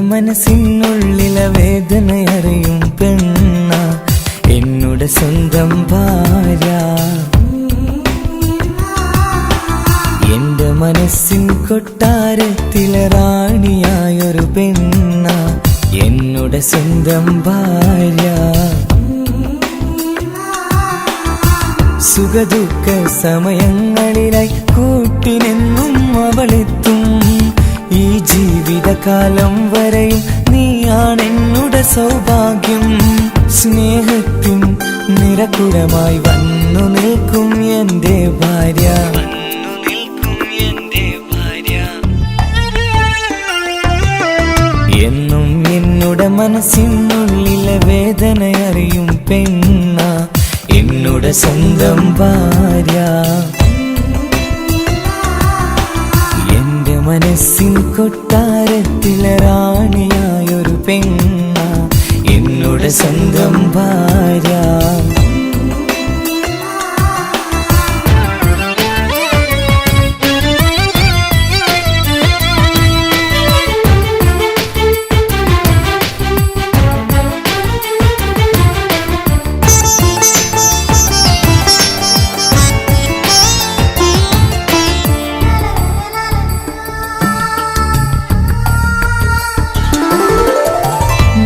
മനസ്സിനുള്ളിലെ വേദനയറിയും പെണ്ണ എന്നുടെ സ്വന്തം ഭാര്യ. എന്റെ മനസ്സിൻ കൊട്ടാരത്തിലെ റാണിയായൊരു പെണ്ണ എന്നുടെ സ്വന്തം ഭാര്യ. സുഖദുഃഖ സമയങ്ങളിലായി കൂട്ടിനെന്നും അവളെത്തും. ഈ ജീവിതകാലം വരെയും നീയാണെന്നുടെ സൗഭാഗ്യം. സ്നേഹത്തിൻ നിറകുടമായി വന്നു നിൽക്കും എന്റെ ഭാര്യ. എന്നും എന്നുടെ മനസ്സിനുള്ളിലെ വേദനയറിയും പെണ്ണ എന്നുടെ സ്വന്തം ഭാര്യ. എന്റെ മനസ്സിൻ കൊട്ടാരത്തിലെ റാണിയായൊരു പെണ്ണ എന്നുടെ സ്വന്തം ഭാര്യ.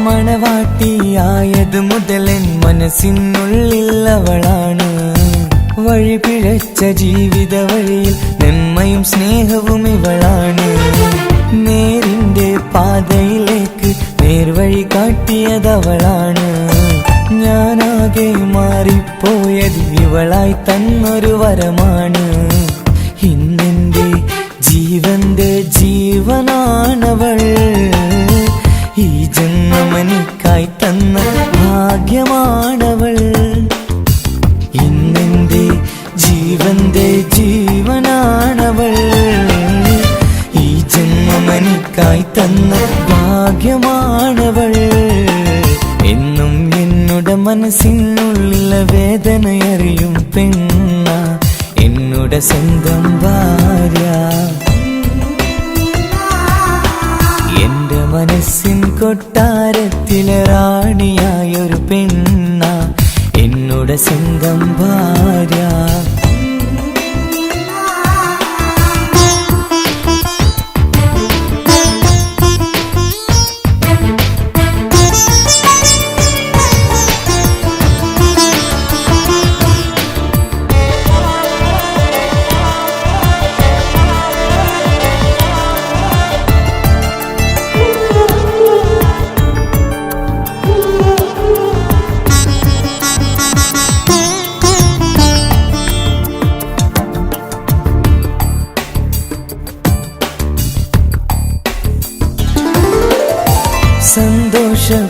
മണവാട്ടിയായത് മുതലൻ മനസ്സിനുള്ളിൽ അവളാണ്. വഴി പിഴച്ച ജീവിത വഴിയിൽ നന്മയും സ്നേഹവും ഇവളാണ്. നേരിന്റെ പാതയിലേക്ക് നേർവഴി കാട്ടിയതവളാണ്. ഞാനാകെ മാറിപ്പോയത് ഇവളായി തന്നൊരു വരമാണ്. ഇന്നെന്റെ ജീവന്റെ ജീവനാണവൾ. ഈ ജന്മമെനിക്കായി തന്ന ഭാഗ്യമാണവൾ. ഇന്നെന്റെ ജീവന്റെ ജീവനാണവൾ. ഈ ജന്മമെനിക്കായി തന്ന ഭാഗ്യമാണവൾ. എന്നും എന്നുടെ മനസ്സിനുള്ളിലെ വേദനയറിയും പെണ്ണ എന്നുടെ സ്വന്തം ഭാര്യ. എന്റെ മനസ്സിൻ കൊട്ടാരത്തിലെ റാണിയായൊരു പെണ്ണ എന്നുടെ സ്വന്തം ഭാര്യ.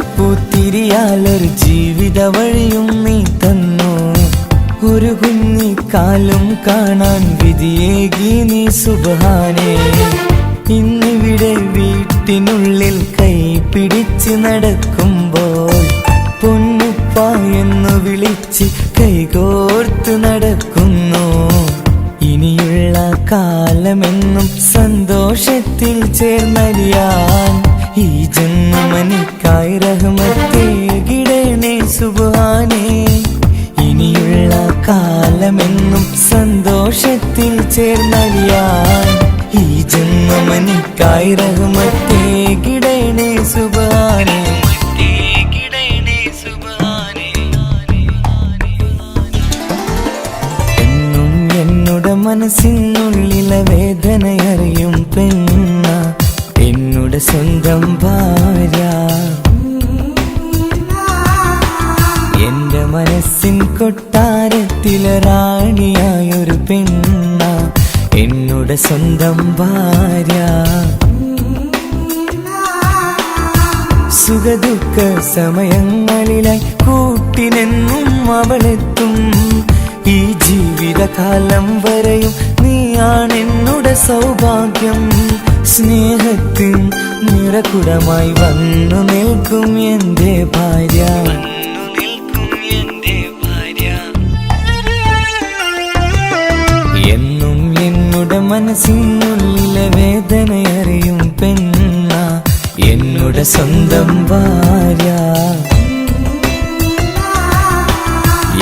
സന്തോഷപ്പൂത്തിരിയാലൊരു ജീവിത വഴിയും നീ തന്നു. ഒരു കുഞ്ഞിക്കാലും കാണാൻ വിധിയേകി നീ സുബ്ഹാനേ. ഇന്നിവിടെ വീട്ടിനുള്ളിൽ കൈ പിടിച്ച് നടക്കുമ്പോൾ പൊന്നുപ്പ എന്ന് വിളിച്ച് കൈകോർത്ത് നടക്കുന്നു. ഇനിയുള്ള കാലമെന്നും സന്തോഷത്തിൽ ചേർന്നലിയാൻ ഈ ജന്മമെനിക്കായി റഹ്മത്തേകിടണേ സുബ്ഹാനേ. ഇനിയുള്ള കാലമെന്നും സന്തോഷത്തിൽ ചേർന്നലിയാൻ ഈ ജന്മമെനിക്കായി റഹ്മത്തേകിടണേ സുബ്ഹാനേ. എന്നും എന്നുടെ മനസ്സിനുള്ളിലെ വേദനയറിയും പെണ്ണ എന്നുടെ സ്വന്തം ഭാര്യ. എന്റെ മനസ്സിൻ കൊട്ടാരത്തിലെ റാണിയായൊരു പെണ്ണ എന്നുടെ സ്വന്തം ഭാര്യ. സുഖദുഃഖ സമയങ്ങളിലായി കൂട്ടിനെന്നും അവളെത്തും. ഈ ജീവിതകാലം വരെയും നീയാണെന്നുടെ സൗഭാഗ്യം. സ്നേഹത്തിൻ നിറകുടമായി വന്നു നിൽക്കും എന്റെ ഭാര്യ. എന്നും എന്നുടെ മനസ്സിനുള്ളിലെ വേദനയറിയും പെണ്ണ എന്നുടെ എന്നുടെ സ്വന്തം ഭാര്യ.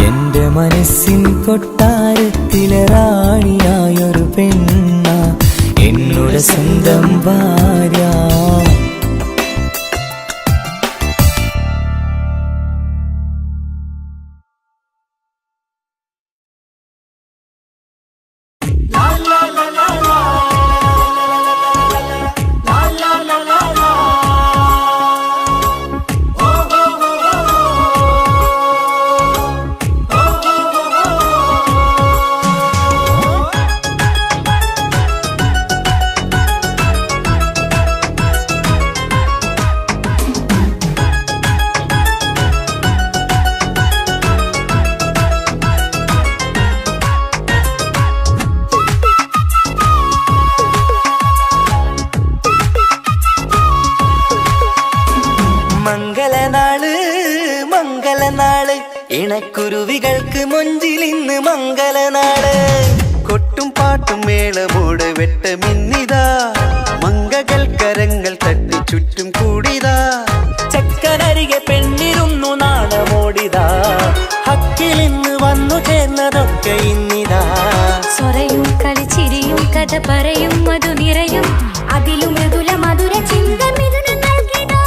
എന്റെ മനസ്സിൻ കൊട്ടാരത്തിലെ റാണിയായൊരു പെണ്ണ എന്നുടെ സ്വന്തം ഭാര്യ. മംഗളനാള് മംഗളനാള് ഇണക്കുരുവികൾക്ക് മൊഞ്ചിലിന്ന് മംഗളനാള്. കൊട്ടും പാട്ടും മേളമോട് വെട്ടമിന്നിതാ, മംഗകൾ കരങ്ങൾ തട്ടി ചുറ്റും കൂടിതാ. ചക്കനരികെ പെണ്ണിരുന്നു നാണമോടിതാ, ഹക്കിലിന്ന് വന്നു ചേർന്നതൊക്കെ ഇന്നിതാ. സ്വറയും കളിച്ചിരിയും കഥ പറയും മധു നിറയും അതിലും മൃദുല മധുര ചിന്ത മിഥുന നൽകിടാ.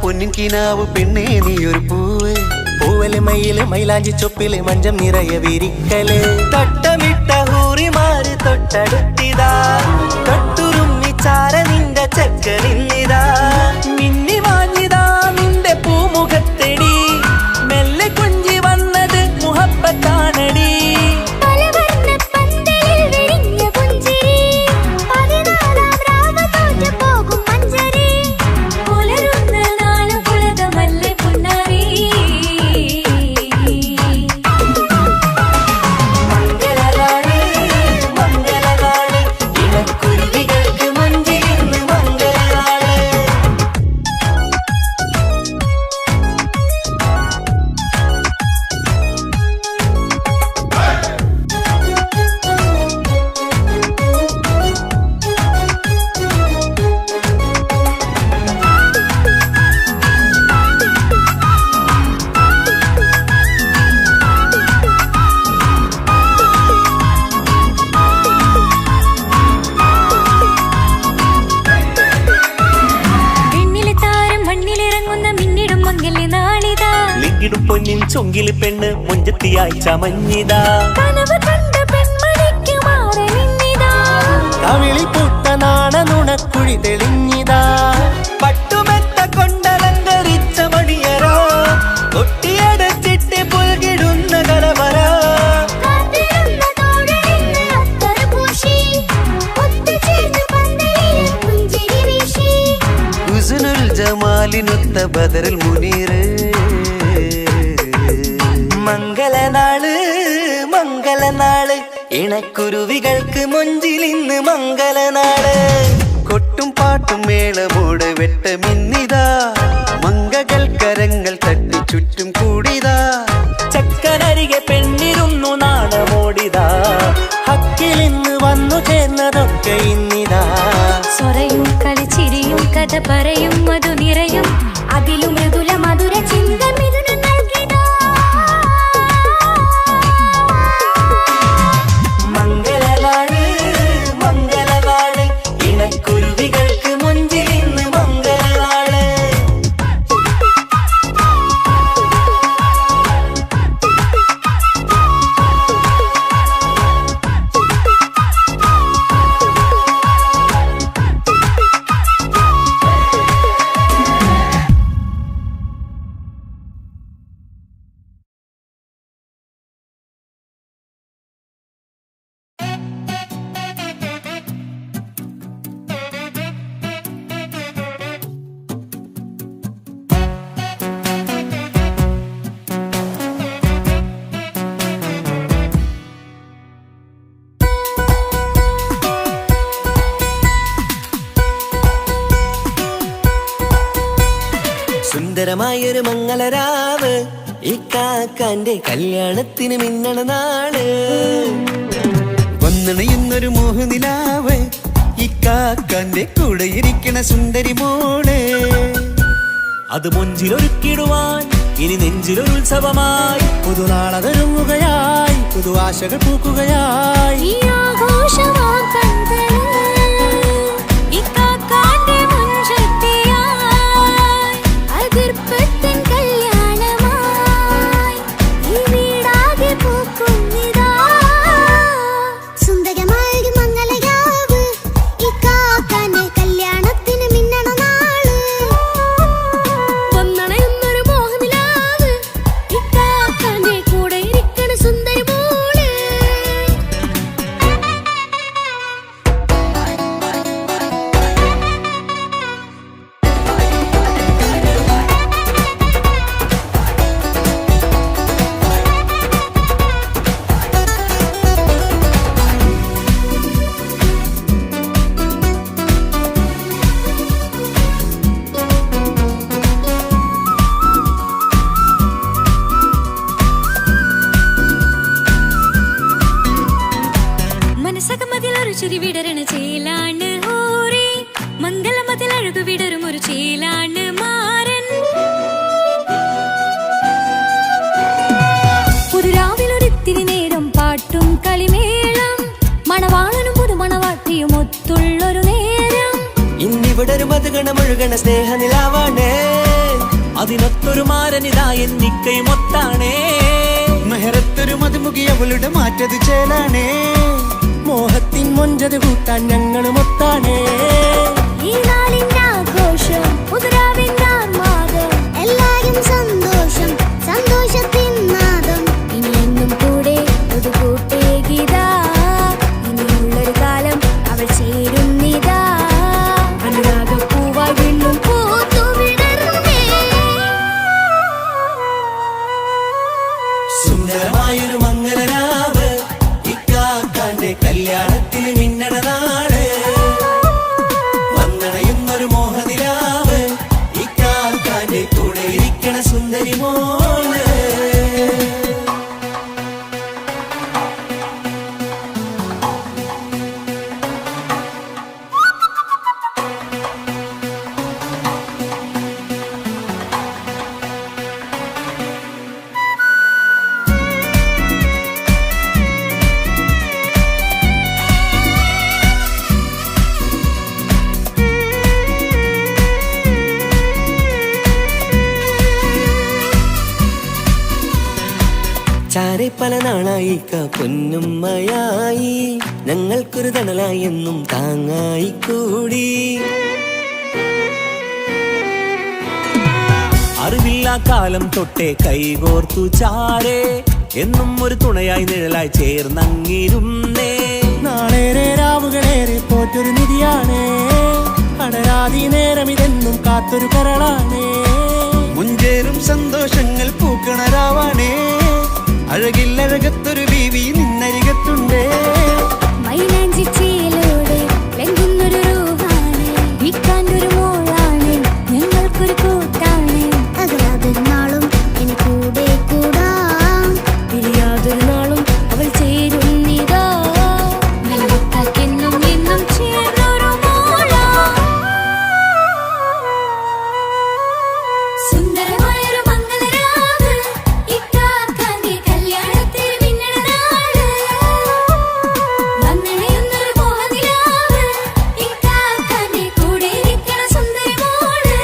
പൊന്നിൻ കിനാവ് പെണ്ണേ നീയൊരു പൂവ്, പൂവല് മയില് മൈലാഞ്ചി ചൊപ്പില് മഞ്ചം നിറയെ വിരിക്കല്. തട്ടമിട്ട ഹൂറിമാര് തൊട്ടടുത്തിതാ, തൊട്ടുരുമ്മി ചാര നിന്റെ ചക്കനിന്നിതാ. മിന്നി വാഞ്ഞിതാ നിന്റെ പൂമുഖത്തെടി, മെല്ലെ കുഞ്ചി വന്നത് മുഹബത്താണടി. ിടും പൊന്നിൻ ചൊങ്കില് പെണ്ണ് മുഞ്ചത്തിയായി ചമഞ്ഞിതാ, കവിളിൽ പൂത്ത നാണ നുണക്കുഴി തെളിഞ്ഞിതാ. പട്ടുമെത്ത കൊണ്ടലങ്കരിച്ച മണിയരോ, കൊട്ടിയടച്ചിട്ട് പുൽകിടുന്ന കലവര. ഹുസ്നുൽ ജമാലിനൊത്ത ബദറുൽ മുനീർ. മംഗളനാള് മംഗളനാള് ഇണക്കുരുവികൾക്ക് മൊഞ്ചിലിന്ന് മംഗളനാള്. കൊട്ടും പാട്ടും മേളമോട് വെട്ടമിന്നിതാ, മംഗകൾ കരങ്ങൾ തട്ടി ചുറ്റും കൂടിതാ. ചക്കനരികെ പെണ്ണിരുന്നു നാണമോടിതാ, ഹക്കിലിന്ന് വന്നു ചേർന്നതൊക്കെ ഇന്നിതാ. സ്വറയും കളിച്ചിരിയും കഥ പറയും മധു നിറയും അതിലും മൃദുല മധുര ചിന്ത മിഥുന നൽകിടാ. മംഗളനാള് മംഗളനാള് ഇണക്കുരുവികൾക്ക് മൊഞ്ചിലിന്ന് മംഗളനാള്. സുന്ദരമായൊരു മംഗളരാവ് ഈ കാക്കാന്റെ കല്യാണത്തിന് മിന്നണ നാള്. വന്നണയുന്നൊരു മോഹനിലാവ് ഈ കാക്കാന്റെ കൂടെ ഇരിക്കണ സുന്ദരി മോള്. അത് മുഞ്ചിലൊരുക്കിടുവാൻ ഇനി നെഞ്ചിലൊരു ഉത്സവമായി പുതുനാളതൊരുങ്ങുകയായി പുതു ആശകൾ പൂക്കുകയായി. ഈ ആഘോഷവാക്കന്തല് ഇക്കാക്കാന്റെ മുഞ്ചത്തിയായി അതിർപ്പത്തിൻ കല്യാണമായി ഈ വീടാകെ പൂക്കുന്നിതാ. സുന്ദരമായൊരു മംഗളരാവ് ഇക്കാക്കാന്റെ കല്യാണത്തിന് മിന്നണ നാള്. വന്നണയുന്നൊരു മോഹനിലാവ് ഇക്കാക്കാന്റെ കൂടെ ഇരിക്കണ സുന്ദരി മോള്. മനസ്സകമതിലൊരു ചിരി വിടരണ ചേലാണ് ഹോറി മംഗളമതിലഴകു വിടരും ഒരു ചേലാണ് മാരൻ. ഒരു രാവിലൊരിത്തിരി നേരം പാട്ടും കളിമേളം മണവാളനും പുതുമണവാട്ടിയും ഒത്തുള്ളൊരു നേരം. ഇന്നിവിടെ ഒരു മധുഗണമൊഴുകണ സ്നേഹനിലാവാണേ അതിനൊത്തൊരു മാരനിതാ എന്നിക്കയും ഒത്താണേ. മെഹറത്തൊരു മധുമുഖി അവളുടെ മാറ്റത് ചേലാണേ. മോഹത്തിൻ മൊഞ്ചത് കൂട്ടാൻ ഞങ്ങളും ഒത്താണേ. ഈ നാളിന്റെ ആഘോഷം പുതുരാവിന്റെ ആർമാദം എല്ലാരും സന്തോഷം സന്തോഷത്തിൻ നാദം. ഇനി എന്നും കൂടെ ഒരു കൂട്ടേകിതാ ഇനിയുള്ളൊരു കാലം അവൾ ചേരുന്നിതാ. അനുരാഗപ്പൂവായി വീണ്ടും പൂത്തു വിടർന്നേ. സുന്ദരമായൊരു മംഗളരാവ് ഇക്കാക്കാന്റെ കല്യാണത്തിന് മിന്നണ നാള്. വന്നണയുന്നൊരു മോഹനിലാവ് ഇക്കാക്കാന്റെ കൂടെ ഇരിക്കണ സുന്ദരി മോള്. ചാരെ പല നാളായി പൊന്നുമ്മയായി ഞങ്ങൾക്കൊരു തണലായി എന്നും താങ്ങായി കൂടി. അറിവില്ല കാലം തൊട്ടേ കൈകോർത്തു ചാരെ എന്നും ഒരു തുണയായി നിഴലായി ചേർന്നങ്ങിരുന്നേ. നാളേറെ രാവുകളേറെ പോറ്റൊരു നിധിയാണേ അടരാതി നേരം ഇതെന്നും കാത്തൊരു കരളാണേ. മുഞ്ചേറും സന്തോഷങ്ങൾ പൂക്കണരാവാണേ. അഴകില്ലഴകത്തൊരു ബീവി നിന്നരികത്തുണ്ടേ. മൈലാഞ്ചി ചേലോടെ ലംഘുന്നൊരു രൂപാണ് ഇക്കാണ്ടൊരു മോളാണ് ഞങ്ങൾക്കൊരു കൂട്ടാണ്. അകലാതൊരു നാളും ഇനി കൂടെ കൂടാം പിരിയാതൊരു നാളും അവൾ ചേരുന്നിതാ. മല്ലിക്കാക്കെന്നും എന്നും ചേർന്നൊരു മോളാ. സുന്ദരമായൊരു മംഗളരാവ് ഇക്കാക്കാന്റെ കല്യാണത്തിന് മിന്നണ നാള്. വന്നണയുന്നൊരു മോഹനിലാവ് ഇക്കാക്കാന്റെ കൂടെ ഇരിക്കണ സുന്ദരി മോള്.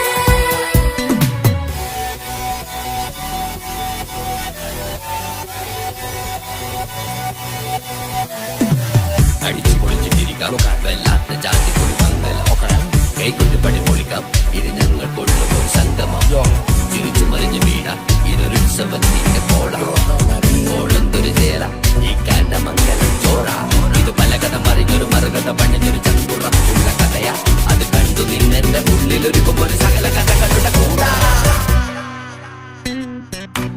അടിച്ചു പൊളിച്ച് തിരിക്കാം വല്ലാത്ത ജാതി മംഗലോക്കണം കൈകൊണ്ട് പണി പൊളിക്കാം ഇത് ഞങ്ങൾ കൊണ്ടുപോകും സംഗമം തിരിച്ചു മറിഞ്ഞ് വീണ ഇതൊരു ഉത്സവത്തിന്റെ കോളന്തൊരു ചേല ഈ കാണ്ട മംഗലം ചോറ ഇത് പലകഥ മറിഞ്ഞൊരു മറുകഥ പണിഞ്ഞൊരു ചങ്കുറപ്പുള്ള കഥയാ അത് കണ്ടു നിന്നെന്റെ ഉള്ളിലൊരുക്കുമ്പോൾ സകല കഥകളുടെ കൂടാ.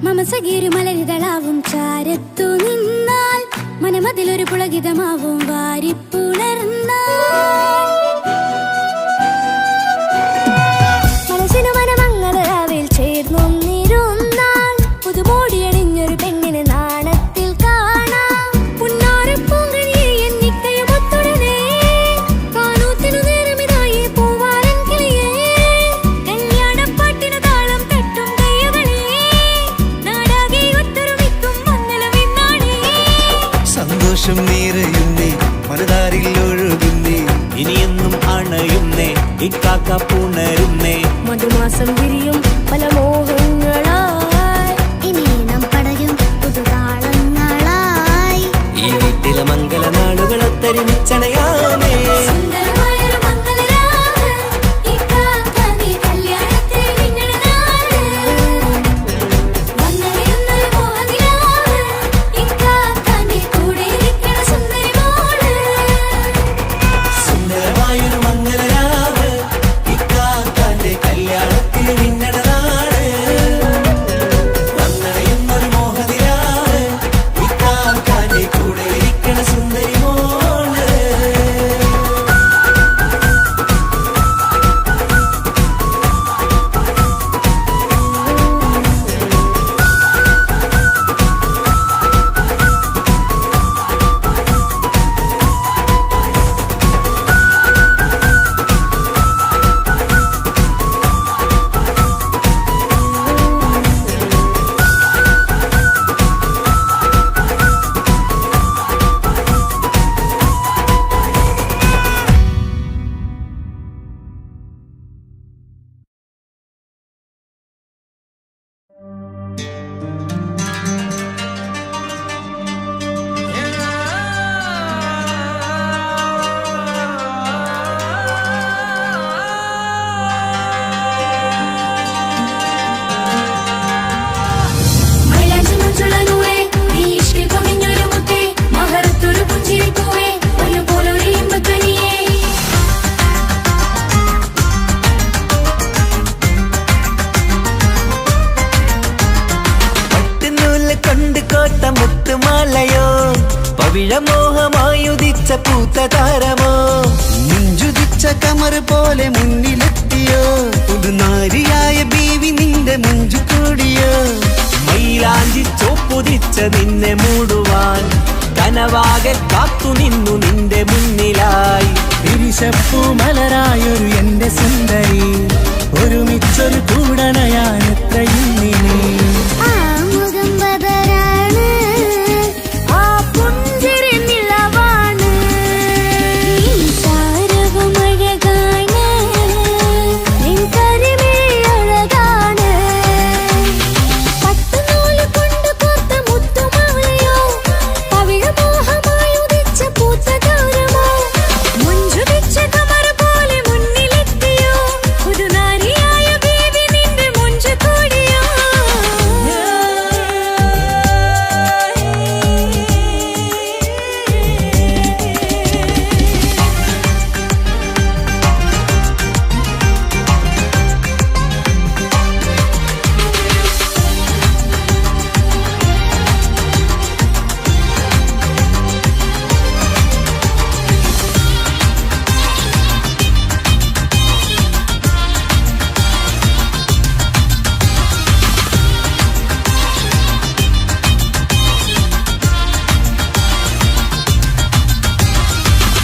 മമസഗീരു മലരിതളാവും ചാരത്തു നിന്നാൽ മനമതിലൊരു പുളകിതമാവും വാരിപ്പുണർന്നാൽ. മനസ്സിനു മനമങ്ങളാവിൽ നിറയുന്നേ മനതാരിൽ ഒഴുകുന്നേ ഇനിയെന്നും അണയുന്നേ ഇക്കാക്ക പുണരുന്നേ മധുമാസം വിരിയും പല മോഹങ്ങളായി ഇനി നാം പടരും പുതുതാളങ്ങളായി ഈ വീട്ടിലെ മംഗളനാളുകൾ ഒത്തൊരുമിച്ചണയാമേ സുന്ദരമായൊരു മംഗളരാവ് ഇക്കാക്ക നീ കല്യാണത്തിൽ മിന്നണ നാള് വന്നറിയുന്നൊരു മോഹനിലാവ് ഇക്കാക്ക നീ കൂടെ ഇരിക്കണ സുന്ദരി മോള് സുന്ദരമായൊരു മംഗളരാവ് ഇക്കാക്കാന്റെ കല്യാണത്തിൽ മിന്നണ നാള് വന്നറിയുന്നൊരു മോഹനിലാവ് ഇക്കാക്കാന്റെ കൂടെ ഇരിക്കണ സുന്ദരി മോള് മൈലാഞ്ചി മുഞ്ചുള്ള നൂറേ നീ ഇഷ്കിൽ പൊതിഞ്ഞൊരു മുത്തേ മഹറത്തൊരു പുഞ്ചിരിപ്പൂവേ ഒന്നുപോലൊരു ഇമ്പക്കനിയേ പട്ടുനൂല് കൊണ്ട് കോട്ട മുത്തുമാലയോ പവിഴമോഹമായുദിച്ച പൂത്ത താരമോ മുഞ്ചുതിച്ച കമർ പോലെ മുന്നിലെത്തിയോ പുതുനാരിയായ ബീവി നിന്റെ മുഞ്ചു കൂടിയോ മൈലാഞ്ചി ചോപ്പുതിച്ച നിന്നെ മൂടുവാൻ കനവാകെ കാത്തു നിന്നു നിന്റെ മുന്നിലായി തിരിശപ്പൂ മലരായൊരു എന്റെ സുന്ദരി ഒരുമിച്ചൊരു കൂടണയാൻ എത്രയും നീ ആ മുഖം ബദരാണ് ആ പുഞ്ചിരി നിലവാണ് നീ സാരവും അഴകാണ് നിൻ കരിമിഴി അഴകാണ് പട്ടുനൂല് കൊണ്ട് കോർത്ത മുത്തുമാലയോ പവിഴമോഹമായി ഉദിച്ച പൂത്ത താരമോ മുഞ്ചുതിച്ച കമർ പോലെ മുന്നിലെത്തിയോ പുതുനാരിയായ ബേബി നിന്റെ മുഞ്ചു കൂടിയോ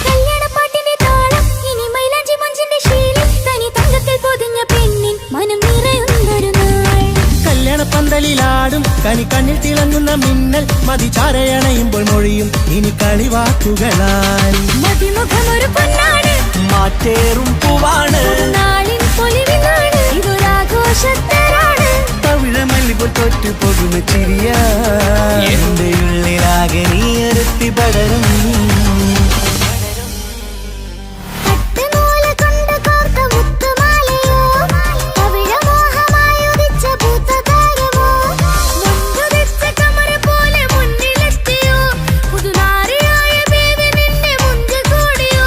കല്യാണപ്പാട്ടിന്റെ താളം ഇനി മൈലാഞ്ചി മഞ്ചിന്റെ ശീലം തനി തങ്കത്തിൽ പൊതിഞ്ഞ പെണ്ണിൻ മനം നിറയുന്നൊരു നാൾ കല്യാണപ്പന്തലിലാടും കണിക്കണ്ണിൽ തിളങ്ങുന്ന മിന്നൽ മതി ചാരയണയുമ്പോൾ മൊഴിയും ഇനി കളിവാക്കുകളാൽ മതിമുഖമൊരു പൊന്നാണ് മാറ്റേറും പൂവാണ് നാളിൻ പൊലിവിനാണ് ഇതൊരാഘോഷത്തരാണ് പവിഴമല്ലിപ്പോൾ തോറ്റു പോകുന്ന ചിരിയാ എന്റെ ഉള്ളിലാകെ നീ ഒരുത്തി പടരും പട്ടുനൂല് കൊണ്ട് കോർത്ത മുത്തുമാലയോ പവിഴമോഹമായി ഉദിച്ച പൂത്ത താരമോ മുഞ്ചുതിച്ച കമർ പോലെ മുന്നിലെത്തിയോ പുതുനാരിയായ ബേബി നിന്റെ മുഞ്ചു കൂടിയോ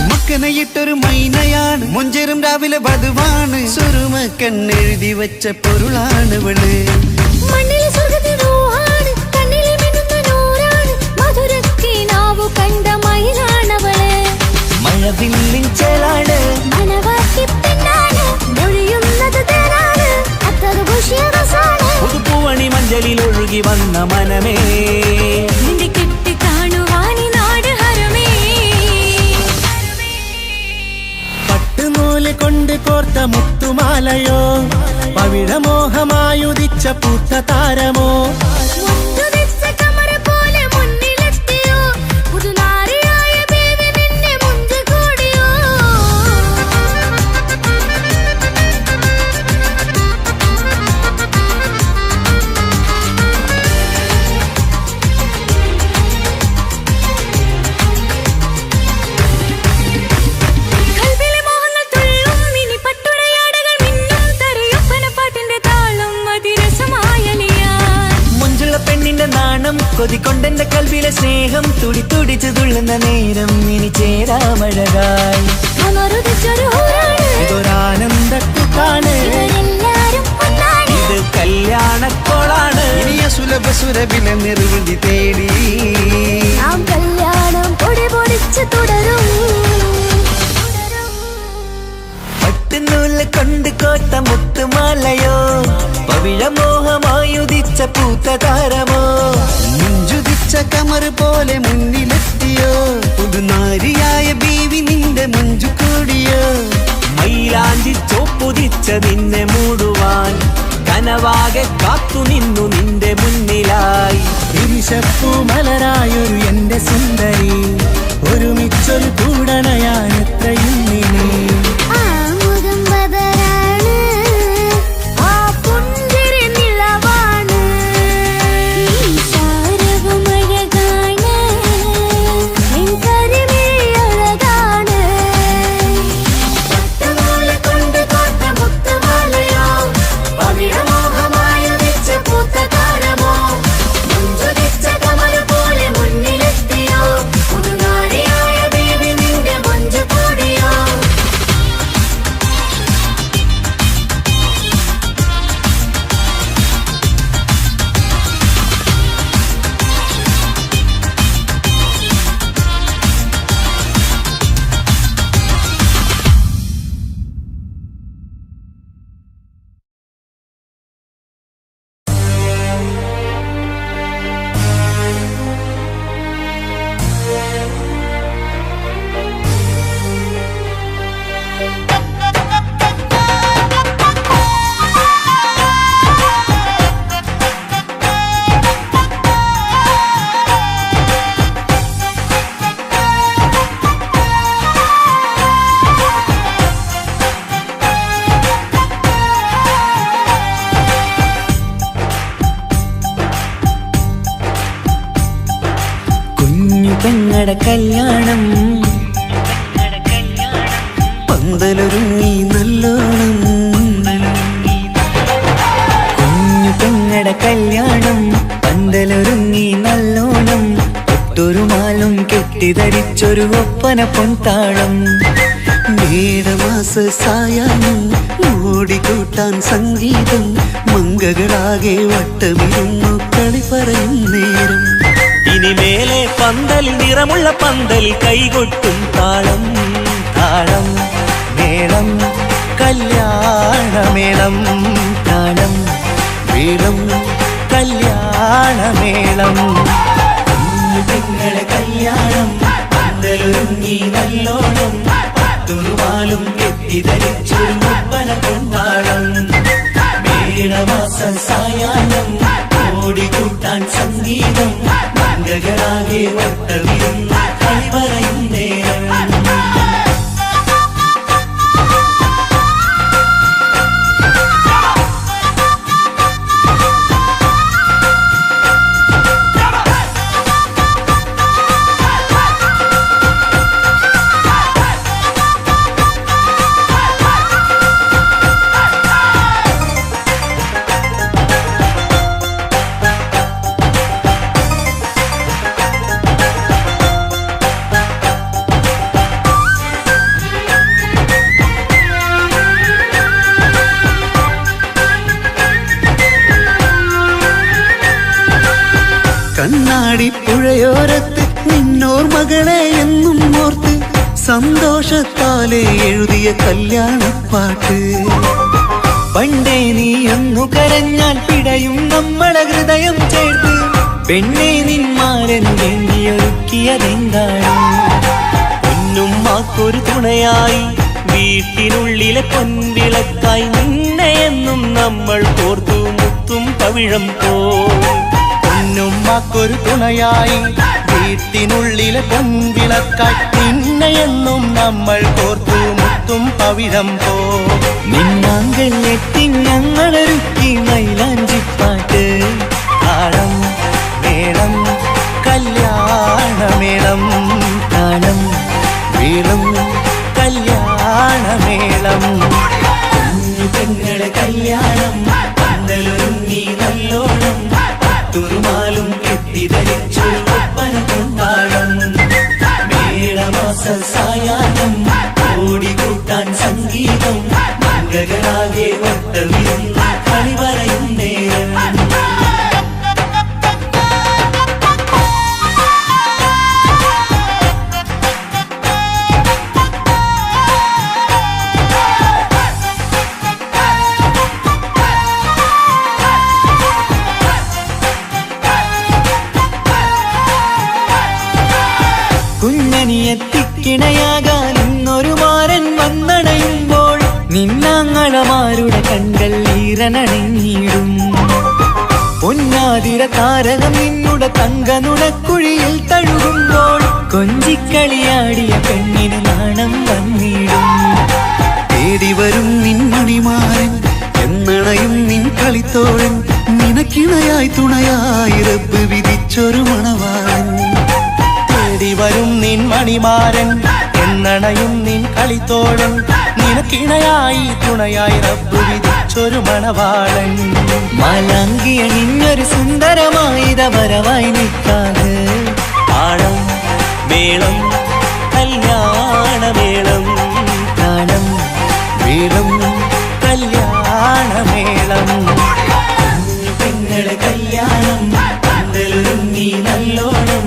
മക്കനയിട്ടൊരു മൈനയാണ് മുഞ്ചേറും രാവിലെ വധുവാണ് സുറുമ കണ്ണെഴുതി വെച്ച പൊരുളാണിവള് മണ്ണിലെ സ്വർഗ്ഗത്തിൽ റൂഹാണ് കണ്ണിലെ മിന്നുന്ന നൂറാണ് മധുരക്കിനാവു കണ്ട ചേലാണ് മനവാട്ടി പെണ്ണാണ് മൊഴിയുന്നത് തേനാണ് അത്ര ഖുഷിയാണ് പുതുപ്പൂവണി മഞ്ചലിൽ ഒഴുകി വന്ന മനമേ നിന്റെ കെട്ടി കാണുവാനി നാട് ഹരമേ പട്ടുനൂല് കൊണ്ട് കോർത്ത മുത്തുമാലയോ പവിഴമോഹമായുദിച്ച പൂത്ത താരമോ മുത്തുവെച്ച കമറ പോലെ മുന്നിലെത്തിയോ പുതുനാരിയായ ബേബി നിന്നെ മുഞ്ചു കൂടിയോ കൽവിലെ മോഹങ്ങൾ തുള്ളും ഇനി പട്ടുടയാടകൾ മിന്നും തരയൊപ്പന പാട്ടിന്റെ താളം അതിരസമായലിയാൻ മുഞ്ചുള്ള പെണ്ണിന്റെ നാണം കൊതിക്കൊണ്ടെന്റെ കൽവിലെ സ്നേഹം തുടി തുടിച്ചു തുള്ളുന്ന നേരം ഇനി ചേരാമഴകായി അമറുദിച്ചൊരു ഹൂറാണ് ഇതൊരാനന്ദക്കൂട്ടാണ് ഇവരെല്ലാരും ഒന്നാണ് ഇത് കല്യാണക്കോളാണ് ഇനിയ സുലഭ സുരഭിലെ നിർവൃതി തേടി നാം കല്യാണം പൊടി പൊടിച്ച് തുടരും പട്ടുനൂല് കൊണ്ട് കോത്ത മുത്തുമാലയോ പവിഴമോഹമായുദിച്ച പൂത്ത താരമോ മുഞ്ചുദിച്ച കമർ പോലെ മുന്നിലെത്തിയോ പുതുനാരിയായ ബീവി നിന്റെ മുഞ്ചു കൂടിയോ മൈലാഞ്ചി ചോപ്പുതിച്ച നിന്നെ മൂടുവാൻ കനവാകെ കാത്തു നിന്നു നിന്റെ മുന്നിലായി വിരിശപ്പൂ മലരായൊരു എന്റെ സുന്ദരി ഒരുമിച്ചൊരു കൂടണയാൻ എത്രയും ഇനി ആ മുഖം ബദറാണ് ആ പുഞ്ചിരി നിലവാണ് ഈ സാരവും അഴകാണ് നിൻ കരിമിഴി അഴകാണ് പട്ടുനൂല് കൊണ്ട് കോർത്ത മുത്തുമാലയോ പവിഴമോഹമായുദിച്ച പൂത്ത താരമോ മുഞ്ചുദിച്ച കമല പോലെ മുന്നിലെത്തിയോ പുതുനാരിയായ ബേബി നിന്റെ മുഞ്ചു കൂടിയോ കുഞ്ഞു പെങ്ങടെ കല്യാണം പന്തലൊരുങ്ങി നല്ലോണം കുഞ്ഞു പെങ്ങടെ കല്യാണം പന്തലൊരുങ്ങി നല്ലോണം ഒട്ടൊരു മാലും കെട്ടിധരിച്ചൊരു ഒപ്പന പൊൻതാളം മേടമാസ സായാഹ്നം ഓടിക്കൂട്ടാൻ സംഗീതം മംഗകളാകെ വട്ടമിരുന്നു കളി പറയും നേരം ഇനിമേലെ പന്തലിൽ നിറമുള്ള പന്തലിൽ കൈകൊട്ടും താളം താളം മേളം കല്യാണമേളം താളം മേളം കല്യാണമേളം കുഞ്ഞു പെങ്ങളെ കല്യാണം പന്തലൊരുങ്ങി നല്ലോണം പത്തുറുമാലും കെട്ടിധരിച്ചൊരു ഒപ്പന കൊണ്ടാടം മേളമാസ സായാഹ്നം ഓടിക്കൂട്ടാൻ സംഗീതം മംഗകളാകെ വട്ടമിരുന്ന കളി പറയും നേരം സന്തോഷത്താലെ എഴുതിയ കല്യാണപ്പാട്ട്. പണ്ടേ നീ ഒന്നു കരഞ്ഞാൽ പിടയും നമ്മളെ ഹൃദയം ചേർത്ത് പെണ്ണെ നിന്മാരൻ വേണ്ടിയൊരുക്കിയതെന്താണ്? പൊന്നുമ്മാക്കൊരു തുണയായി വീട്ടിനുള്ളിലെ പൊൻവിളക്കായി നിന്നെ എന്നും നമ്മൾ കോർത്തു മുത്തും പവിഴം പോ. പൊന്നുമ്മാക്കൊരു തുണയായി വീട്ടിനുള്ളിലെ പൊൻവിളക്കായി നിന്നെയെന്നും നമ്മൾ കോർത്തു മുത്തും പവിഴം പോ. നിന്നാങ്കൾ എത്തി ഞങ്ങളൊരുക്കി മൈലാഞ്ചിപ്പാട്ട്. താളം മേളം കല്യാണമേളം, താളം വീളും കല്യാണമേളം. കുഞ്ഞു പെങ്ങളെ കല്യാണം പന്തലൊരുങ്ങി നല്ലോണം തുറുമാലും കെട്ടിധരിച്ചു ഒപ്പന കൊണ്ടാടം. മേളമാസ സായാഹ്നം ഓടിക്കൂട്ടാൻ സംഗീതം മംഗളാകെ വട്ടമിരുന്ന് കളി പറയും നേരം. കുഞ്ഞനിയെത്തിക്കിണയാകാൻ ഇന്നൊരു മാരൻ വന്നണയുമ്പോൾ നിന്നാങ്ങളമാരുടെ കണ്ടൽ ഈറനണിഞ്ഞിടും. പൊന്നാതിര താരകം നിന്നുടെ തങ്കനുടക്കുഴിയിൽ തഴുകുമ്പോൾ കൊഞ്ചിക്കളിയാടിയ പെണ്ണിന് നാണം വന്നിടും. തേടി വരും നിൻ മണിമാരൻ എന്നണയും നിൻ കളിത്തോഴൻ, നിനക്കിണയായി തുണയായി റബ്ബ് വിധിച്ചൊരു മണവാളൻ. തേടി വരും നിൻ മണിമാരൻ എന്നണയും നിൻ കളിത്തോഴൻ, നിനക്കിണയായി തുണയായി റബ്ബ് വിധിച്ചൊരു മണവാളൻ. മാലാങ്കിയ നിന്നൊരു സുന്ദരമായിത വരവായി നിൽക്കാതെ താളം മേളം കല്യാണമേളം, താളം വീളും കല്യാണമേളം. പെങ്ങളെ കല്യാണം പന്തലൊരുങ്ങി നല്ലോണം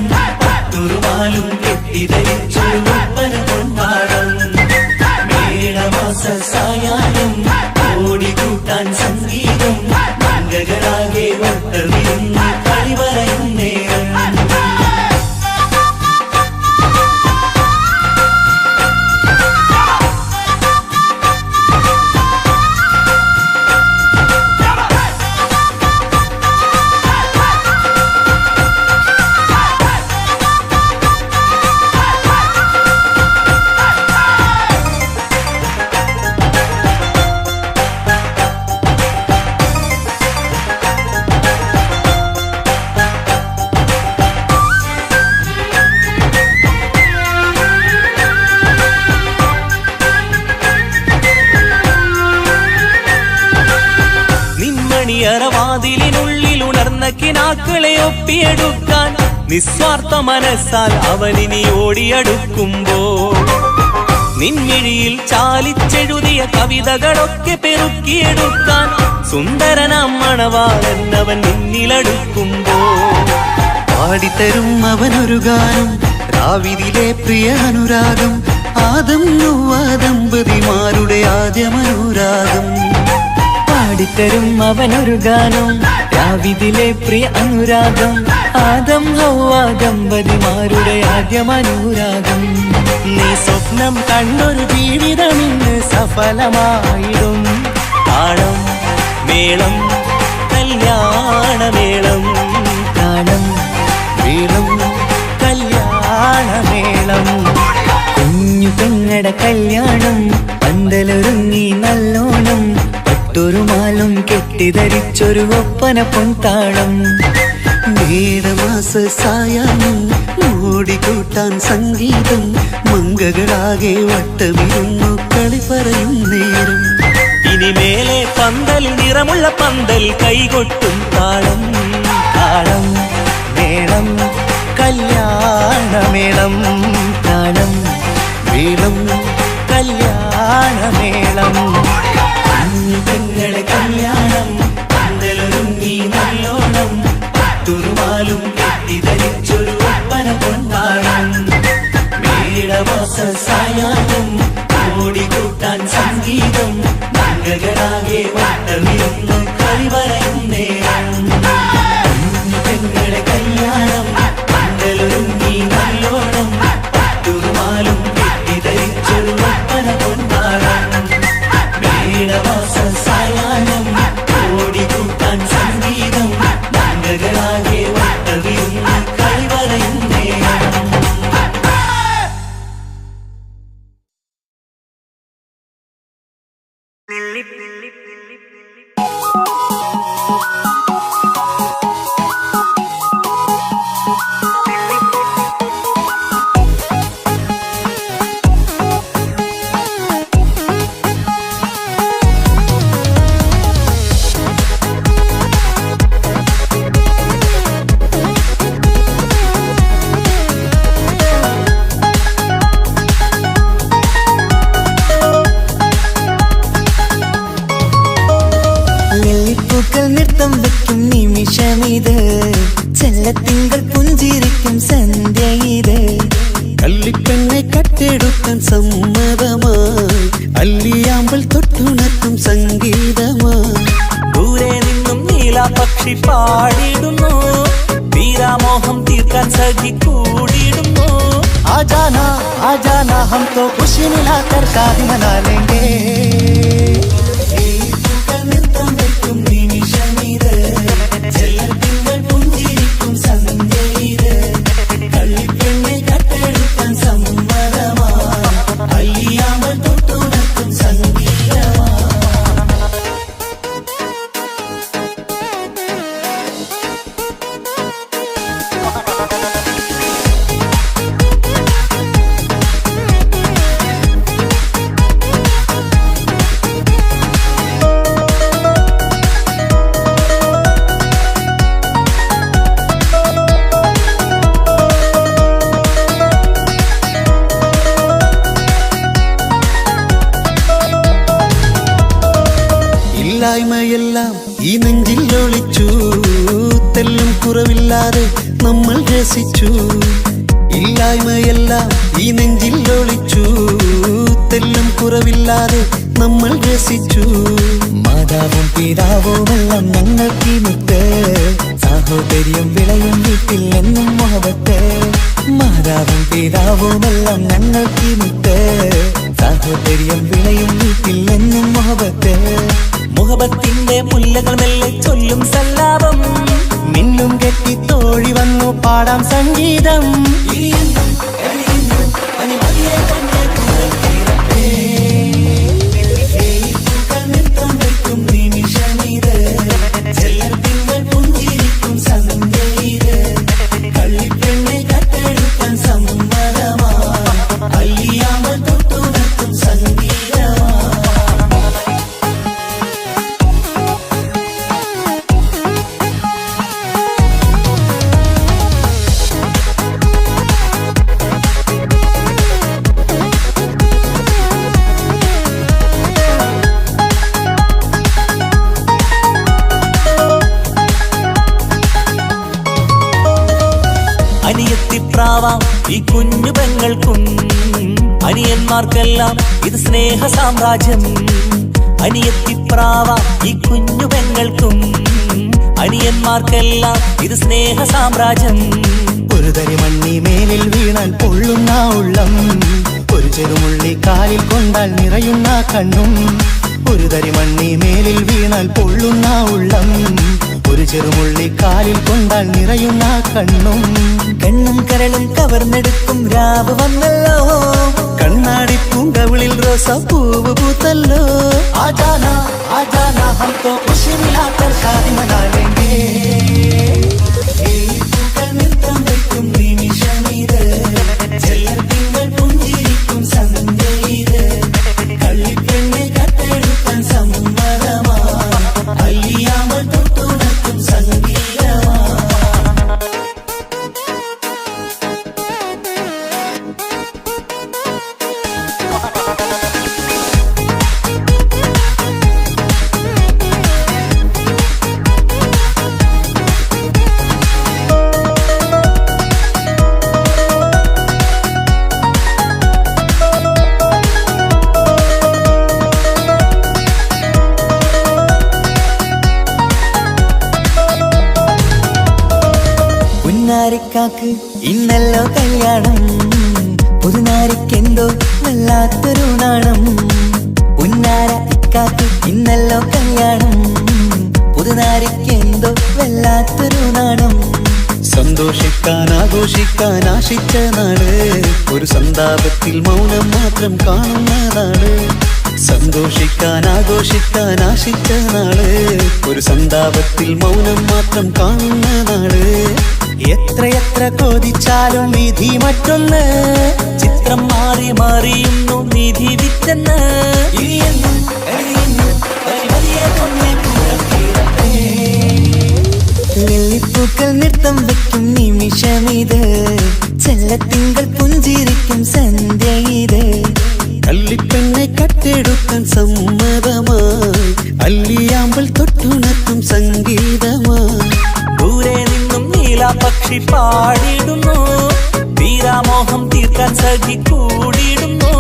തുറുമാലും കെട്ടിധരിച്ചൊരു ഒപ്പന കൊണ്ടാടം. മേളമാസ സായാഹ്നം ഓടിക്കൂട്ടാൻ സംഗീതം മംഗളാകെ വട്ടമിരുന്ന് കളി പറയും നേരം. നിന്മണിയറവാതിലിനുള്ളിൽ ഉണർന്ന കിനാക്കളെ ഒപ്പിയെടുക്കാൻ നിസ്വാർത്ഥ മനസ്സാൽ അവനിനി ഓടിയടുക്കുമ്പോൾ നിൻമിഴിയിൽ ചാലിച്ചെഴുതിയ കവിതകളൊക്കെ പെറുക്കിയെടുക്കാൻ സുന്ദരനാം മണവാളൻ അവൻ നിന്നിലടുക്കുമ്പോൾ പാടിത്തരും അവനൊരു ഗാനം രാവിലെ പ്രിയ അനുരാഗം, ആദം നൊവ്വ ദമ്പതിമാരുടെ ആദ്യമനുരാഗം. പാടിത്തരും അവനൊരു ഗാനം രാവിലെ പ്രിയ അനുരാഗം, ആദം ഹൗവ ദമ്പതിമാരുടെ ആദ്യമനുരാഗം. നീ സ്വപ്നം കണ്ടൊരു ജീവിതം ഇന്ന് സഫലമായിടും. താളം മേളം കല്യാണമേളം, താളം വീളും കല്യാണമേളം. കുഞ്ഞു പെങ്ങടെ കല്യാണം പന്തലൊരുങ്ങി നല്ലോണം പട്ടുരുമാലും കെട്ടിധരിച്ചൊരു ഒപ്പന പൊൻതാളം. മേടമാസ സായാഹ്നം ഓടിക്കൂട്ടാൻ സംഗീതം മംഗളാകെ വട്ടമിരുന്നു കളി പറയും നേരം. ഇനി മേലെ പന്തൽ നിറമുള്ള പന്തൽ കൈകൊട്ടും താളം. താളം മേളം കല്യാണമേളം, താളം വീളും കല്യാണമേളം. കുഞ്ഞു പെങ്ങളെ കല്യാണം പന്തലൊരുങ്ങി നല്ലോണം പട്ടുരുമാലും കെട്ടിധരിച്ചൊരു ഒപ്പന കൊണ്ടാടം. മേട മേളമാസ സായാഹ്നം ഓടിക്കൂട്ടാൻ സംഗീതം മംഗളാകെ വട്ടമിരുന്നു കളിവരയും നേരം പെങ്ങളെ കല്യാണം മംഗളൊരുങ്ങി നല്ലോണം പട്ടുമാലും കെട്ടിധരിച്ചൊരു ഒപ്പന കൊണ്ടാടം മേളമാസ സായാഹ്നം ഓടിക്കൂട്ടാൻ സംഗീതം മംഗളാകെ വട്ടമിരുന്നു കളിവരയും നേരം. നെല്ലിപ്പൂക്കൾ നൃത്തം വെക്കും നിമിഷമിത് ചെല്ലത്തിങ്കൾ പുഞ്ചിരിക്കും സന്ധ്യ ഇത് കള്ളിപ്പെണ്ണെ കട്ടെടുക്കാൻ സമ്മതമായി അല്ലിയാമ്പൽ തൊട്ടുണർത്തും സംഗീതമായി ദൂരെ നിന്നും നീലാപക്ഷി പാടിടുന്നു വീരാമോഹം തീർക്കാൻ സഖി കൂടിയിടുന്നു. आजाना आजाना हम तो खुशी मिलाकर शादी मना लेंगे നൃത്തം വെക്കും നിമിഷമിത് ചെല്ലത്തിങ്കൾ പുഞ്ചിരിക്കും സന്ധ്യ ഇത് കള്ളിപ്പെണ്ണെ കട്ടെടുക്കാൻ സമ്മതമായി അല്ലിയാമ്പൽ തൊട്ടുണർത്തും സംഗീതമായി. ഇല്ലായ്മയെല്ലാം ഈ നെഞ്ചിൽ ഒളിച്ചു തെല്ലും കുറവില്ലാതെ നമ്മൾ രസിച്ചു ഇല്ലായ്മയെല്ലാം ഈ നെഞ്ചിൽ ഒളിച്ചു തെല്ലും കുറവില്ലാതെ നമ്മൾ രസിച്ചു മാതാവും പിതാവുമെല്ലാം ഞങ്ങൾക്ക് മുത്ത് സാഹോദര്യം വിളയും വീട്ടിൽ എന്നും മുഹബത്ത് മാതാവും പിതാവുമെല്ലാം ഞങ്ങൾക്ക് മുത്ത് സാഹോദര്യം വിളയും വീട്ടിൽ എന്നും മുഹബത്ത് മുഹബത്തിന്റെ മുല്ലകൾ മെല്ലെ ചൊല്ലും സല്ലാപം മിന്നും കെട്ടി തോഴി വന്നു പാടാം സംഗീതം നൃത്തം വെക്കും നിമിഷമിത് ചെല്ലത്തിങ്കൾ പുഞ്ചിരിക്കും സന്ധ്യ ഇത് കള്ളിപ്പെണ്ണെ കട്ടെടുക്കാൻ സമ്മതമായി അല്ലിയാമ്പൽ തൊട്ടുണർത്തും സംഗീതമായി. അനിയത്തിപ്രാവാം ഈ കുഞ്ഞു പെങ്ങൾക്കും അനിയന്മാർക്കെല്ലാം ഇത് സ്നേഹ സാമ്രാജ്യം. അനിയത്തിപ്രാവാം ഈ കുഞ്ഞു പെങ്ങൾക്കും അനിയന്മാർക്കെല്ലാം ഇത് സ്നേഹ സാമ്രാജ്യം. ഒരു തരി മണ്ണി മേലിൽ വീണാൽ പൊള്ളുന്ന ഉള്ളം ഒരു ചെറുമുള്ളി കാലിൽ കൊണ്ടാൽ നിറയുന്ന കണ്ണും ഒരു തരി മണ്ണി മേലിൽ വീണാൽ പൊള്ളുന്ന ഉള്ളം ഒരു ചെറുമുള്ളി കാലിൽ കൊണ്ടാൽ നിറയുന്ന കണ്ണും കണ്ണും കരളും കവർന്നെടുക്കും രാവ് വന്നല്ലോ കണ്ണാടി പൂങ്കവിളിൽ റോസാപ്പൂവ് പൂത്തല്ലോ ആജാനാ ആജാനാ ഹം തോ ഖുശി മിലാക്കർ ഷാദി മനാ ലേംഗേ നൃത്തം വെക്കും നിമിഷമിത് ചെല്ലത്തിങ്കൾ പുഞ്ചിരിക്കും സന്ധ്യ ഇത് കള്ളിപ്പെണ്ണെ കട്ടെടുക്കാൻ സമ്മതമായി അല്ലിയാമ്പൽ തൊട്ടുണർത്തും സംഗീതമായി. ഇക്കാക്ക് ഇന്നല്ലോ കല്യാണം, പുതുനാരിക്കെന്തോ വല്ലാത്തൊരു നാണം. പുന്നാര ഇക്കാക്ക് ഇന്നല്ലോ കല്യാണം, പുതുനാരിക്കെന്തോ വല്ലാത്തൊരു നാണം. സന്തോഷിക്കാൻ ആഘോഷിക്കാൻ ആശിച്ച നാട്, ഒരു സന്താപത്തിൽ മൗനം മാത്രം കാണുന്ന നാട്. സന്തോഷിക്കാൻ ആഘോഷിക്കാൻ ആശിച്ച നാട്, ഒരു സന്താപത്തിൽ മൗനം മാത്രം കാണുന്ന നാട്. എത്രയെത്ര കൊതിച്ചാലും വിധി മറ്റൊന്ന്, ചിത്രം മാറി മാറിയുന്നു നിധി വിറ്റെന്ന്. വെള്ളിപ്പൂക്കൾ നൃത്തം വെക്കും നിമിഷമിത്, ചെല്ലത്തിങ്കൾ പുഞ്ചിരിക്കും സന്ധ്യ ഇത്. കള്ളിപ്പെണ്ണെ കട്ടെടുക്കാൻ സമ്മതമായി, അല്ലിയാമ്പൽ തൊട്ടുണർത്തും സംഗീതമായി. ദൂരെ നിന്നും നീലാപക്ഷി പാടിടുന്നു, വീരാമോഹം തീർക്കാൻ സഖി കൂടിയിടുന്നു.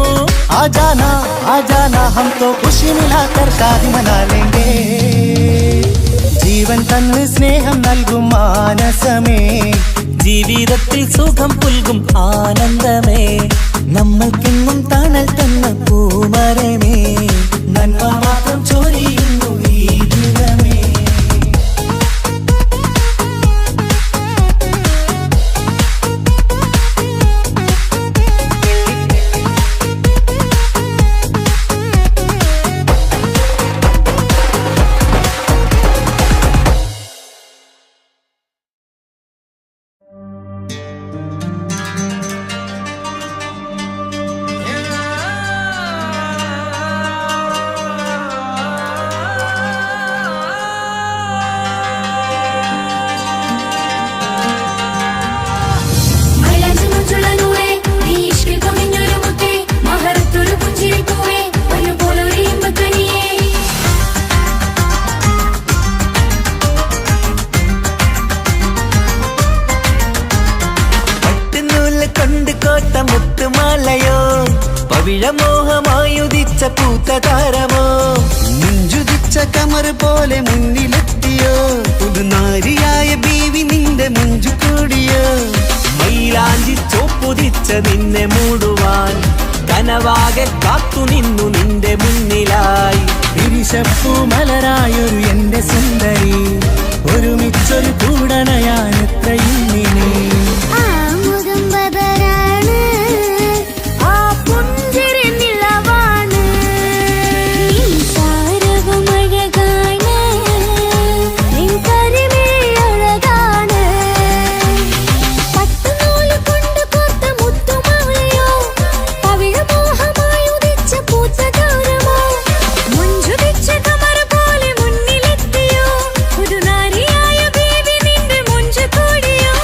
ആജാന ആജാന ഹം തോ ഖുശി മിലാകർ ശാദി മനാ ലേംഗേ. ജീവൻ തന്ന് സ്നേഹം നൽകും മാനസമേ, ജീവിതത്തിൽ സുഖം പുൽകും ആനന്ദമേ. നമ്മൾക്കെന്നും തണൽ തന്ന പൂമരമേ, നന്മ മാത്രം ചൊരിയുന്നു ഈ ദിനമേ. മൈലാഞ്ചി മുഞ്ചുള്ള നൂറേ, നീ ഇഷ്കിൽ കവിഞ്ഞൊരു മുത്തേ, മഹറത്തൊരു പുഞ്ചിരിപ്പൂവേ, പൊന്നുപോലൊരു ഇമ്പക്കനിയേ. പട്ടുനൂല് കൊണ്ട് കോട്ട മുത്തുമാലയോ, പവിഴമോഹമായുദിച്ച പൂത്ത താരമോ. മുഞ്ചുതിച്ച കമർ പോലെ മുന്നിലെത്തിയോ, പുതുനാരിയായ ബീവി നിന്റെ മുഞ്ചു കൂടിയോ. മൈലാഞ്ചി ചോപ്പുതിച്ച നിന്നെ മൂടുവാൻ, കനവാകെ കാത്തു നിന്നു നിന്റെ മുന്നിലായി. വിരിശപ്പൂ മലരായൊരു എന്റെ സുന്ദരി, ഒരുമിച്ചൊരു കൂടണയാൻ എത്രയും ഇനി. ആ മുഖം ബദരാണ്, ആ പുഞ്ചിരി നിലവാണ്, നിൻ സാരവും അഴകാണ്, നിൻ കരിമിഴി അഴകാണ്. പട്ടുനൂല് കൊണ്ട് കോർത്ത മുത്തുമാലയോ, പവിഴമോഹമായി ഉദിച്ച പൂത്ത താരമോ. മുഞ്ചുദിച്ച കമർ പോലെ മുന്നിലെത്തിയോ, പുതുനാരിയായ ബേബി നിന്റെ മുഞ്ചു കൂടിയോ.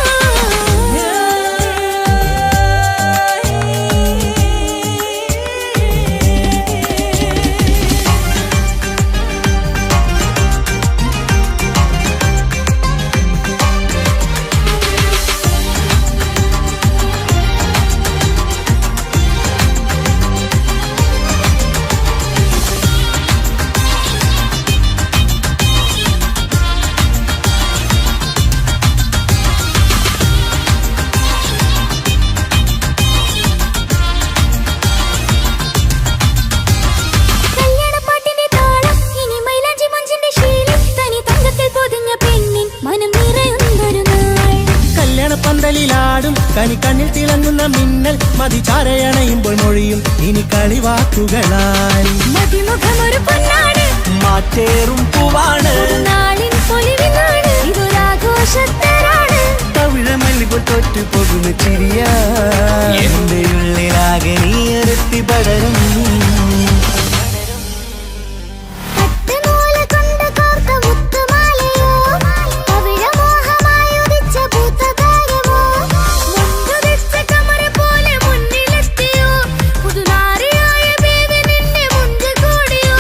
കല്യാണപ്പാട്ടിന്റെ താളം, ഇനി മൈലാഞ്ചി മഞ്ചിന്റെ ശീലം, തനി തങ്കത്തിൽ പൊതിഞ്ഞ പെണ്ണിൻ മനം നിറയുന്നൊരു നാൾ. കല്യാണപ്പന്തലിലാടും കനിക്കണ്ണിൽ തിളങ്ങുന്ന മിന്നൽ, മതിചാരയണയുമ്പോൾ മൊഴിയും ഇനി കളിവാക്കുകളായി. മതിമുഖമൊരു പൊന്നാണ്, മാറ്റേറും പൂവാണ്, നാളിൻ പൊലിവിനാണ്, ഇതൊരാഘോഷത്തരാണ്. തവിഴമല്ലിപ്പോൾ തോറ്റു പോകുന്ന ചിരിയാ. എന്റെ ഉള്ളിലാകെ നീയരത്തി പടരും. പട്ടുനൂല് കൊണ്ട് കോർത്ത മുത്തുമാലയോ, പവിഴമോഹമായി ഉദിച്ച പൂത്ത താരമോ. മുഞ്ചുദിച്ച കമർ പോലെ മുന്നിലെത്തിയോ, പുതുനാരിയായ ബേബി നിന്റെ മുഞ്ചു കൂടിയോ.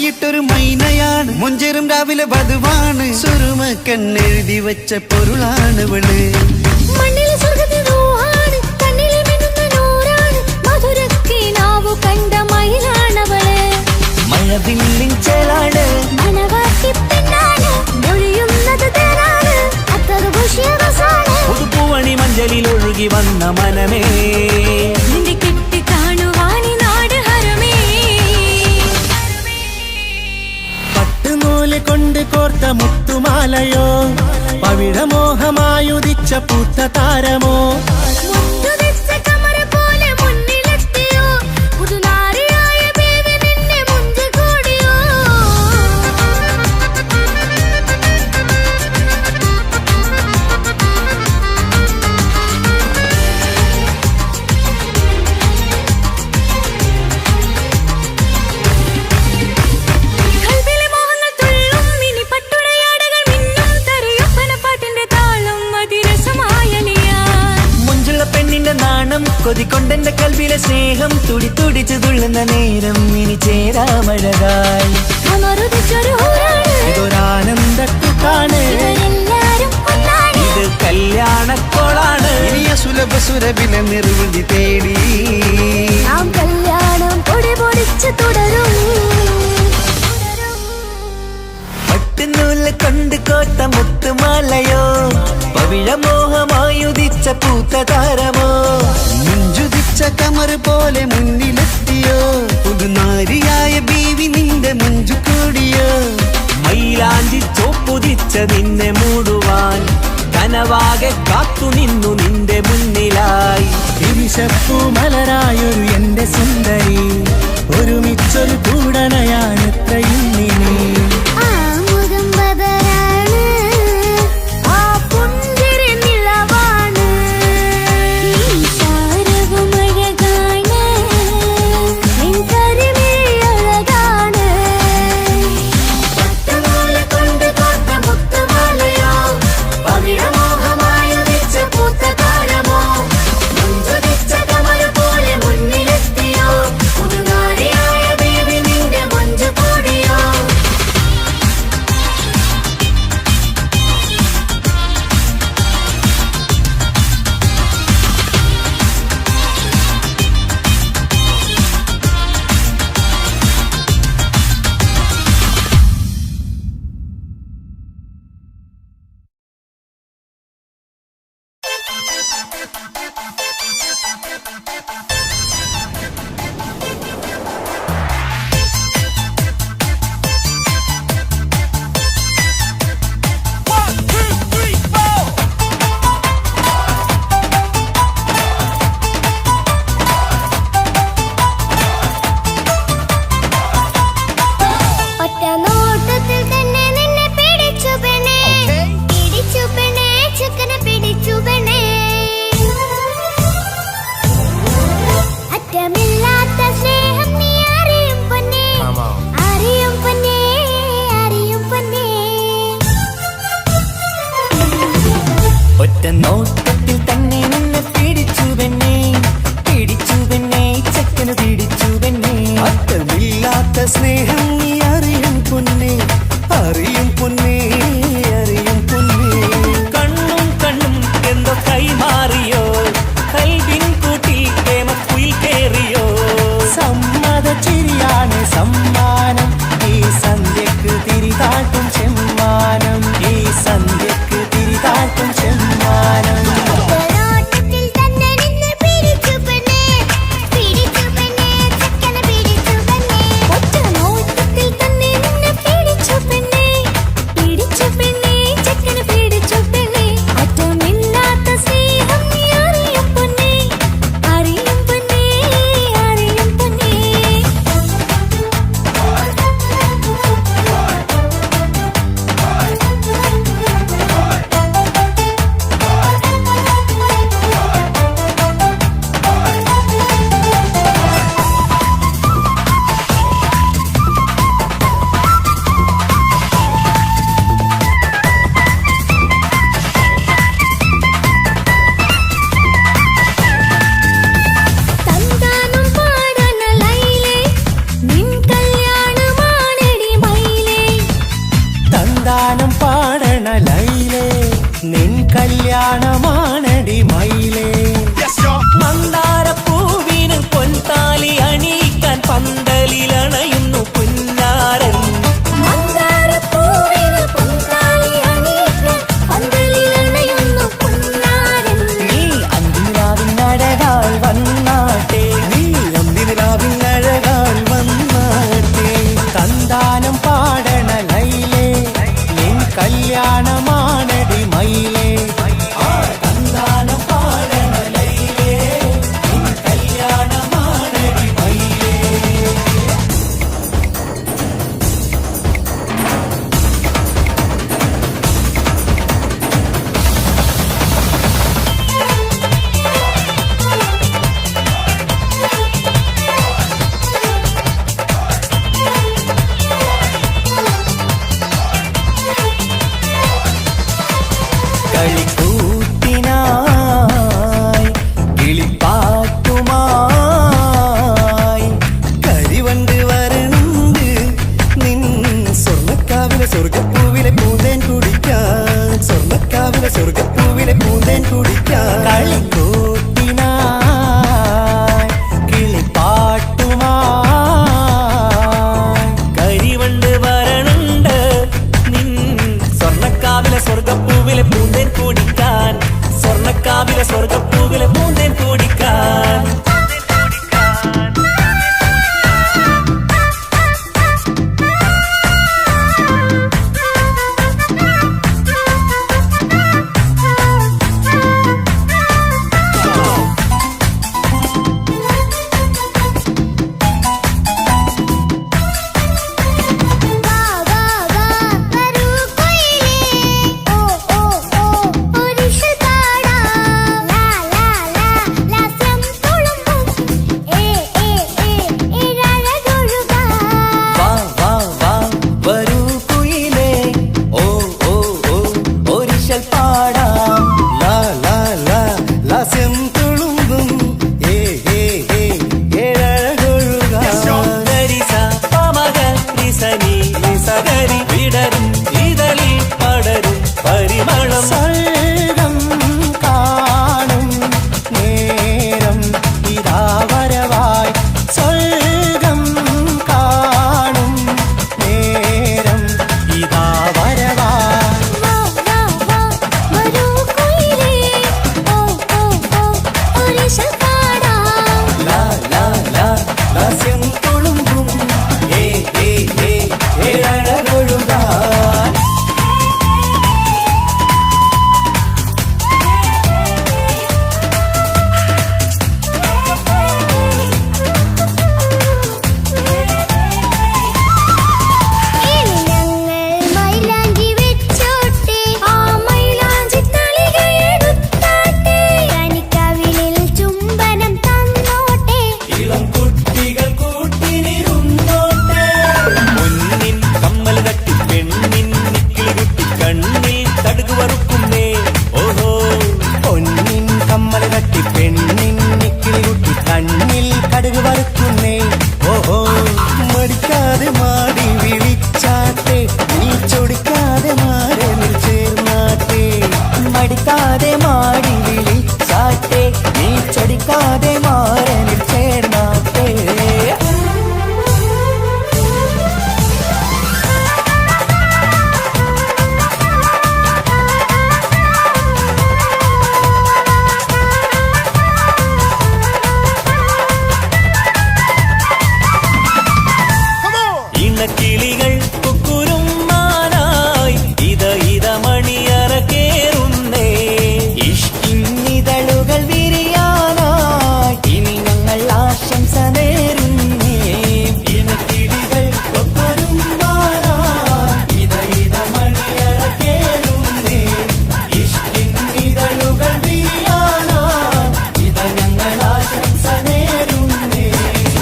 മുട്ടയിട്ടൊരു മൈനയാണ് മുഞ്ചേറും രാവിലെ വധുവാണ് സുറുമ കണ്ണെഴുതി വെച്ച പൊരുളാണ് ഇവള് മണ്ണിലെ സ്വർഗ്ഗത്തിൽ റൂഹാണ് കണ്ണിലെ മിന്നുന്ന നൂറാണ് മധുരക്കിനാവു കണ്ട മയിലാണവള് മഴവില്ലിൻ ചേലാണ് മണവാട്ടി പെണ്ണാണ് മൊഴിയുന്നത് തേനാണ് അത്തറ് ഖുഷിയറസാണ് പുതുപ്പൂവണി മഞ്ചലിൽ ഒഴുകി വന്ന മനമേ നിന്റെ കെട്ടി കാണുവാനി നാട് ഹരമേ പട്ടുനൂല് കൊണ്ട് കോർത്ത മുത്തുമാലയോ പവിഴമോഹമായുദിച്ച പൂത്ത താരമോ മുത്തുവെച്ച കമറ് പോലെ മുന്നിലെത്തിയോ പുതുനാരിയായ ബേബി നിന്നെ മുഞ്ചി കൂടിയോ കൽവിലെ മോഹങ്ങൾ തുള്ളും ഇനി പട്ടുടയാടകൾ മിന്നും തരയൊപ്പന പാട്ടിന്റെ താളം അതിരസമായലിയാൻ മുഞ്ചുള്ള പെണ്ണിന്റെ നാണം കൊതിക്കൊണ്ടെന്റെ കൽവിലെ സ്നേഹം തുടി തുടിച്ചു തുള്ളുന്ന നേരം ഇനി ചേരാമഴകായി അമറുദിച്ചൊരു ഹൂറാണ് ഇതൊരാനന്ദക്കൂട്ടാണ് ഇവരെല്ലാരും ഒന്നാണ് ഇത് കല്യാണക്കോളാണ് ഇനിയ സുലഭ സുരഭിലെ നിർവൃതി തേടി നാം കല്യാണം പൊടി പൊടിച്ച് തുടരും പട്ടുനൂല് കൊണ്ട് കോത്ത മുത്തുമാലയോ പവിഴമോഹമായുദിച്ച പൂത്ത താരമോ മുഞ്ചുതിച്ച കമറ് പോലെ മുന്നിലെത്തിയോ പുതുനാരിയായ ബീവി നിന്റെ മുഞ്ചു കൂടിയോ മൈലാഞ്ചി ചോപ്പുതിച്ച നിന്നെ മൂടുവാൻ കനവാകെ കാത്തു നിന്നു നിന്റെ മുന്നിലായി തിരിശപ്പൂ മലരായൊരു എന്റെ സുന്ദരി ഒരുമിച്ചൊരു കൂടണയാണെത്രയും ഇനി ആ മുഖം ബദറാണ് ആ പുഞ്ചിരി നിലവാണ് ഈ ശാരവും അഴകാണ് നിൻ കരിമിഴി അഴകാണ് പട്ടുനൂല് കൊണ്ട് കോർത്ത മുത്തുമാലയോ പവിഴമോഹമായുദിച്ച പൂത്ത താരമോ മുഞ്ചുദിച്ച കമറ് പോലെ മുന്നിലെത്തിയോ പുതുനാരിയായ ബേബി നിന്റെ മുഞ്ചു കൂടിയോ ഒറ്റ നോട്ടത്തിൽ തന്നെ നിന്നെ പിടിച്ചു പെണ്ണേ ചെക്കനെ പിടിച്ചു പെണ്ണേ അറ്റമില്ലാത്ത സ്നേഹം നീ അറിയും പൊന്നേ അറിയും പൊന്നേ അറിയും പൊന്നേ ഒറ്റ നോട്ടത്തിൽ തന്നെ നിന്നെ പിടിച്ചു പെണ്ണേ ചെക്കന് പിടിച്ചു പെണ്ണേ അറ്റമില്ലാത്ത സ്നേഹം നീ അറിയും പൊന്നേ അറിയും പൊന്നേ അറിയും പൊന്നേ കണ്ണും എന്തോ കൈമാറിയോ കൽവിൻ കൂട്ടിൽ കേമക്കുയിൽ കേറിയോ സമ്മത ചിരിയാണ് സമ്മാനം ഈ സന്ധ്യക്ക് തിരിതാട്ടും ചെമ്മാനം ഈ സന്ധ്യക്ക് തിരിതാട്ടും ചെമ്മാനം ഒറ്റ നോട്ടത്തിൽ തന്നെ നിന്നെ പിടിച്ചു പെണ്ണേ ചെക്കനെ പിടിച്ചു പെണ്ണേ ഒറ്റ നോട്ടത്തിൽ കടുക് വറുക്കുന്നേ. ഓഹോ മടിക്കാതെ മാടി വിളിച്ചാട്ടെ, നീ ചൊടിക്കാതെ മാരനിൽ ചേർന്നാട്ടെ. മടിക്കാതെ മാടി വിളിച്ചാട്ടെ, നീ ചൊടിക്കാതെ മാരനിൽ ചേർന്നാട്ടെ. കിളികൾ കുക്കുരുമാനായി ഇത മണിയറ കേറുന്നേ. ഇഷ്കിന്നിതളുകൾ വിരിയാനായി ഇനി ഞങ്ങൾ ആശംസ നേരുന്നേ. കിളികൾ കൊക്കൊരുമ്പാനായി ഇത മണിയറ കേറുന്നേ. ഇഷ്കിന്നിതളുകൾ വീഴാനായി ഇത ഞങ്ങൾ ആശംസ നേരുന്നേ.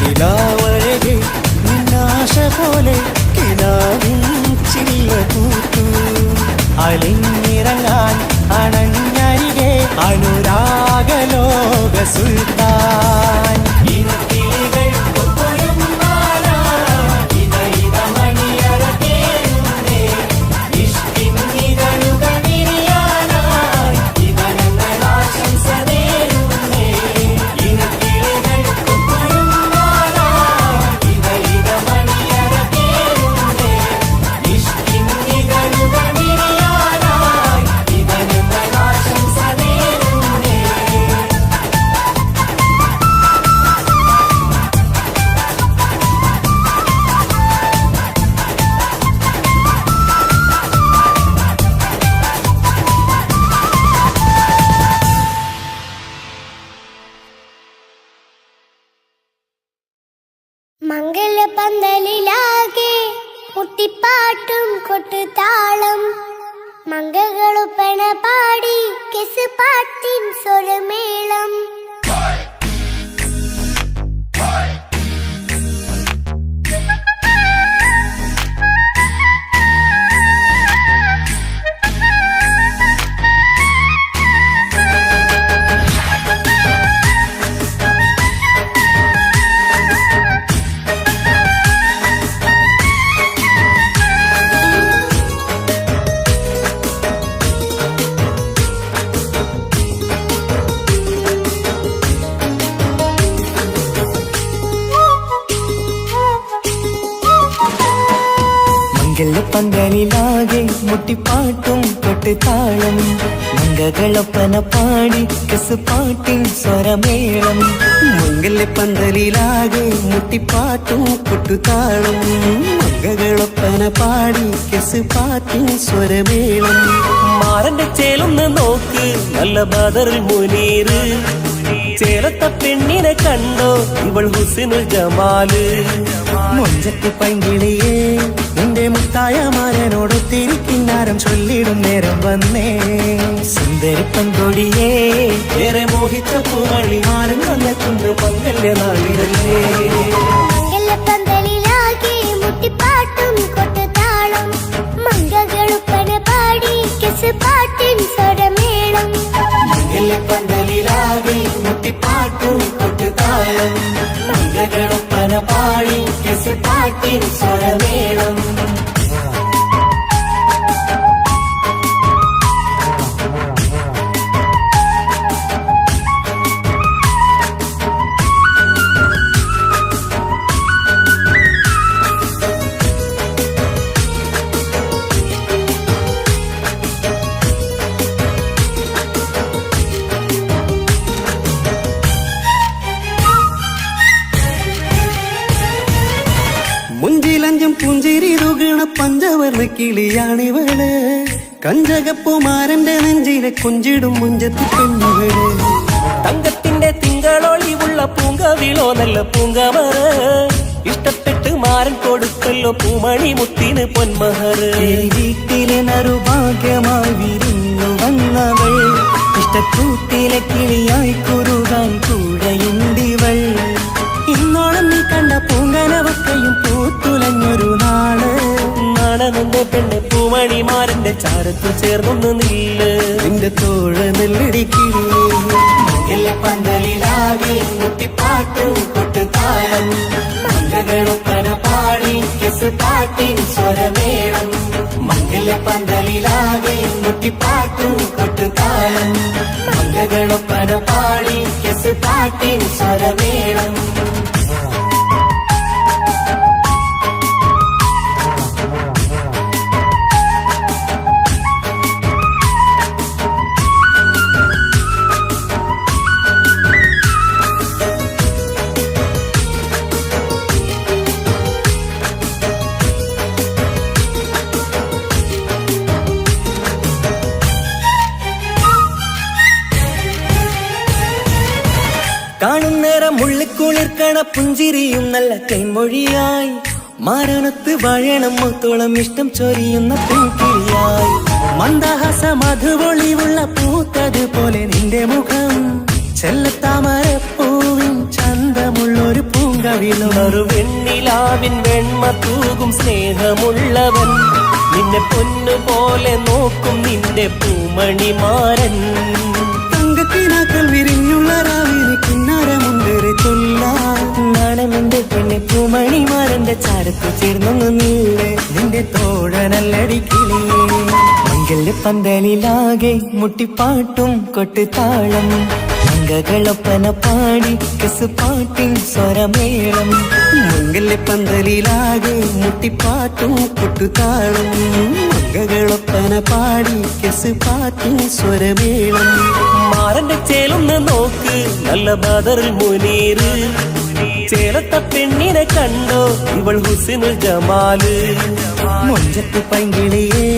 നിലാവഴകെ നിന്നാശ പോലെ കിനാവിൻ ചില്ല കൂത്തു. അലിഞ്ഞിറങ്ങാൻ അണഞ്ഞരികെ അനുരാഗലോക സുൽത്താൻ. കിളികൾ കൊക്കൊരുമ്പാനായി ഇത മണിയറ കേറുന്നേ. ഇഷ്കിന്നിതളുകൾ വിരിയാനായി ഇത ഞങ്ങൾ ആശംസ നേരുന്നേ. കിളികൾ കൊക്കൊരുമ്പാനായി ഇത മണിയറ കേറുന്നേ. ഇഷ്കിന്നിതളുകൾ വിരിയാനായി ഇത ഞങ്ങൾ ആശംസ നേരുന്നേ. മംഗലപന്തലിലാകെ മുട്ടിപ്പാട്ടും കൊട്ടുതാളം, മംഗകളുപ്പണ പാടി കെസ് പാട്ടിൻ സ്വരമേളം. മംഗലപന്തലിലാകെ മുട്ടിപ്പാട്ടും കൊട്ടുതാളം, മംഗകളൊപ്പന പാടി കെസ് പാട്ടിൻ സ്വരമേളം. മംഗല്യപ്പന്തലിലാകെ മുട്ടിപ്പാട്ടും കൊട്ടുതാളം, മംഗകളൊപ്പന പാടി കെസ് പാട്ടിൻ സ്വരമേളം. മാറന്റെ ചേലൊന്ന് നോക്ക് നല്ല ബദറിൽ മുനീറ്. ചേലത്ത പെണ്ണിനെ കണ്ടോ ഇവൾ ഹുസിനുൽ ജമാല്. മൊഞ്ചത്തി പൈങ്കിളിയേ നിന്റെ മുത്തായ മാരനോടൊത്തിരി കിന്നാരം ചൊല്ലിടും നേരം വന്നേ. സുന്ദരി പെൺകൊടിയേ ഏറെ മോഹിച്ച പൂമണി മാരൻ വന്നെത്തുന്ന മംഗല്യ നാളിതല്ലേ. മംഗലപന്തലിലാകെ മുട്ടിപ്പാട്ടും കൊട്ടുതാളം, മംഗകളുപ്പന പാടി കെസ് പാട്ടിൻ സ്വരമേളം. മംഗലപന്തലിലാകെ മുട്ടിപ്പാട്ടും കൊട്ടുതാളം, മംഗകളൊപ്പന പാടി കെസ് പാട്ടിൻ സ്വരമേളം. മുഞ്ചിലഞ്ചും പുഞ്ചിരി തുകണ പഞ്ചവർണ്ണ കിളിയാണിവള്. കഞ്ചകപ്പുമാരന്റെ നെഞ്ചിലെ കൊഞ്ചിടും മുഞ്ചത്തി പെണ്ണുകള്. തങ്കത്തിന്റെ തിങ്കളൊളിവുള്ള പൂങ്കവിളോ നല്ല പൂങ്കമറ. ഇഷ്ടപ്പെട്ട് മാരൻ കൊടുക്കല്ലോ പൂമണി മുത്തിന് പൊന്മഹറ്. വീട്ടിലെ നറുഭാഗ്യമായി വിരിഞ്ഞു വന്നവൾ, ഇഷ്ടക്കൂട്ടിലെ കിളിയായി കുറുകാൻ കൂടെയുണ്ടിവൾ. ഇന്നോളം നീ കണ്ട പൂങ്കനവക്കയും പൂത്തുലഞ്ഞൊരു നാള്. നാണനന്റെ പെണ്ണ് പൂമണിമാരന്റെ ചാരത്തു ചേർന്നൊന്ന് നില്ല്. നിന്റെ തോഴ നെല്ലടിക്കില്ലേ പന്തലിലാകെ മുട്ടിപ്പാട്ടും കൊട്ടു താളം മംഗളൊപ്പന പാടി കെസ് പാട്ടിൻ സ്വരമേളം മംഗല പന്തലിലാകെ മുട്ടിപ്പാട്ടും കൊട്ടുതാളം മംഗളൊപ്പന പാടി കെസ് പാട്ടിൻ സ്വരമേളം കാണും നേരം ഉള്ളിക്കുളിർക്കണ പുഞ്ചിരിയും നല്ല കൈമൊഴിയായി മാരണത്ത് വാഴണം മുത്തോളം ഇഷ്ടം ചൊരിയുന്ന പൂക്കിരിയായി മന്ദഹാസ മധുപൊളിവുള്ള പൂത്തതുപോലെ നിന്റെ മുഖം ചെല്ലത്താമരപ്പൂവിൻ ചന്തമുള്ളൊരു പൂങ്കവിലും ഒരു വെണ്ണിലാവിൻ വെണ്മ തൂകും സ്നേഹമുള്ളവൻ നിന്നെ പൊന്നുപോലെ നോക്കും നിന്റെ പൂമണിമാരൻ തങ്കത്തിനാക്കൾ വിരിഞ്ഞുള്ള രാവിലെ കിന്നാരമുണ്ടേറെ ചൊല്ലാണെന്റെ പെണ്ണെ പൂമണിമാരന്റെ ചാരത്ത് ചേർന്നൊന്നു നീളെ നിന്റെ തോഴനല്ലടിക്കിളേ മംഗല്യ പന്തലിലാകെ മുട്ടിപ്പാട്ടും കൊട്ടുതാളം മംഗളൊപ്പന പാടി കെസ് പാട്ടിൻ സ്വരമേളം മംഗല്യ പന്തലിലാകെ മുട്ടിപ്പാട്ടും കൊട്ടുതാളം മംഗളൊപ്പന പാടി കെസ് പാട്ടിൻ സ്വരമേളം മാറന്റെ ചേലൊന്ന് നോക്ക് നല്ല ബദറിൽ മുനീറ് ചേലത്ത പെണ്ണിനെ കണ്ടോ ഇവൾ ഹുസിനുൽ ജമാല് മൊഞ്ചത്ത് പൈങ്കിളിയേ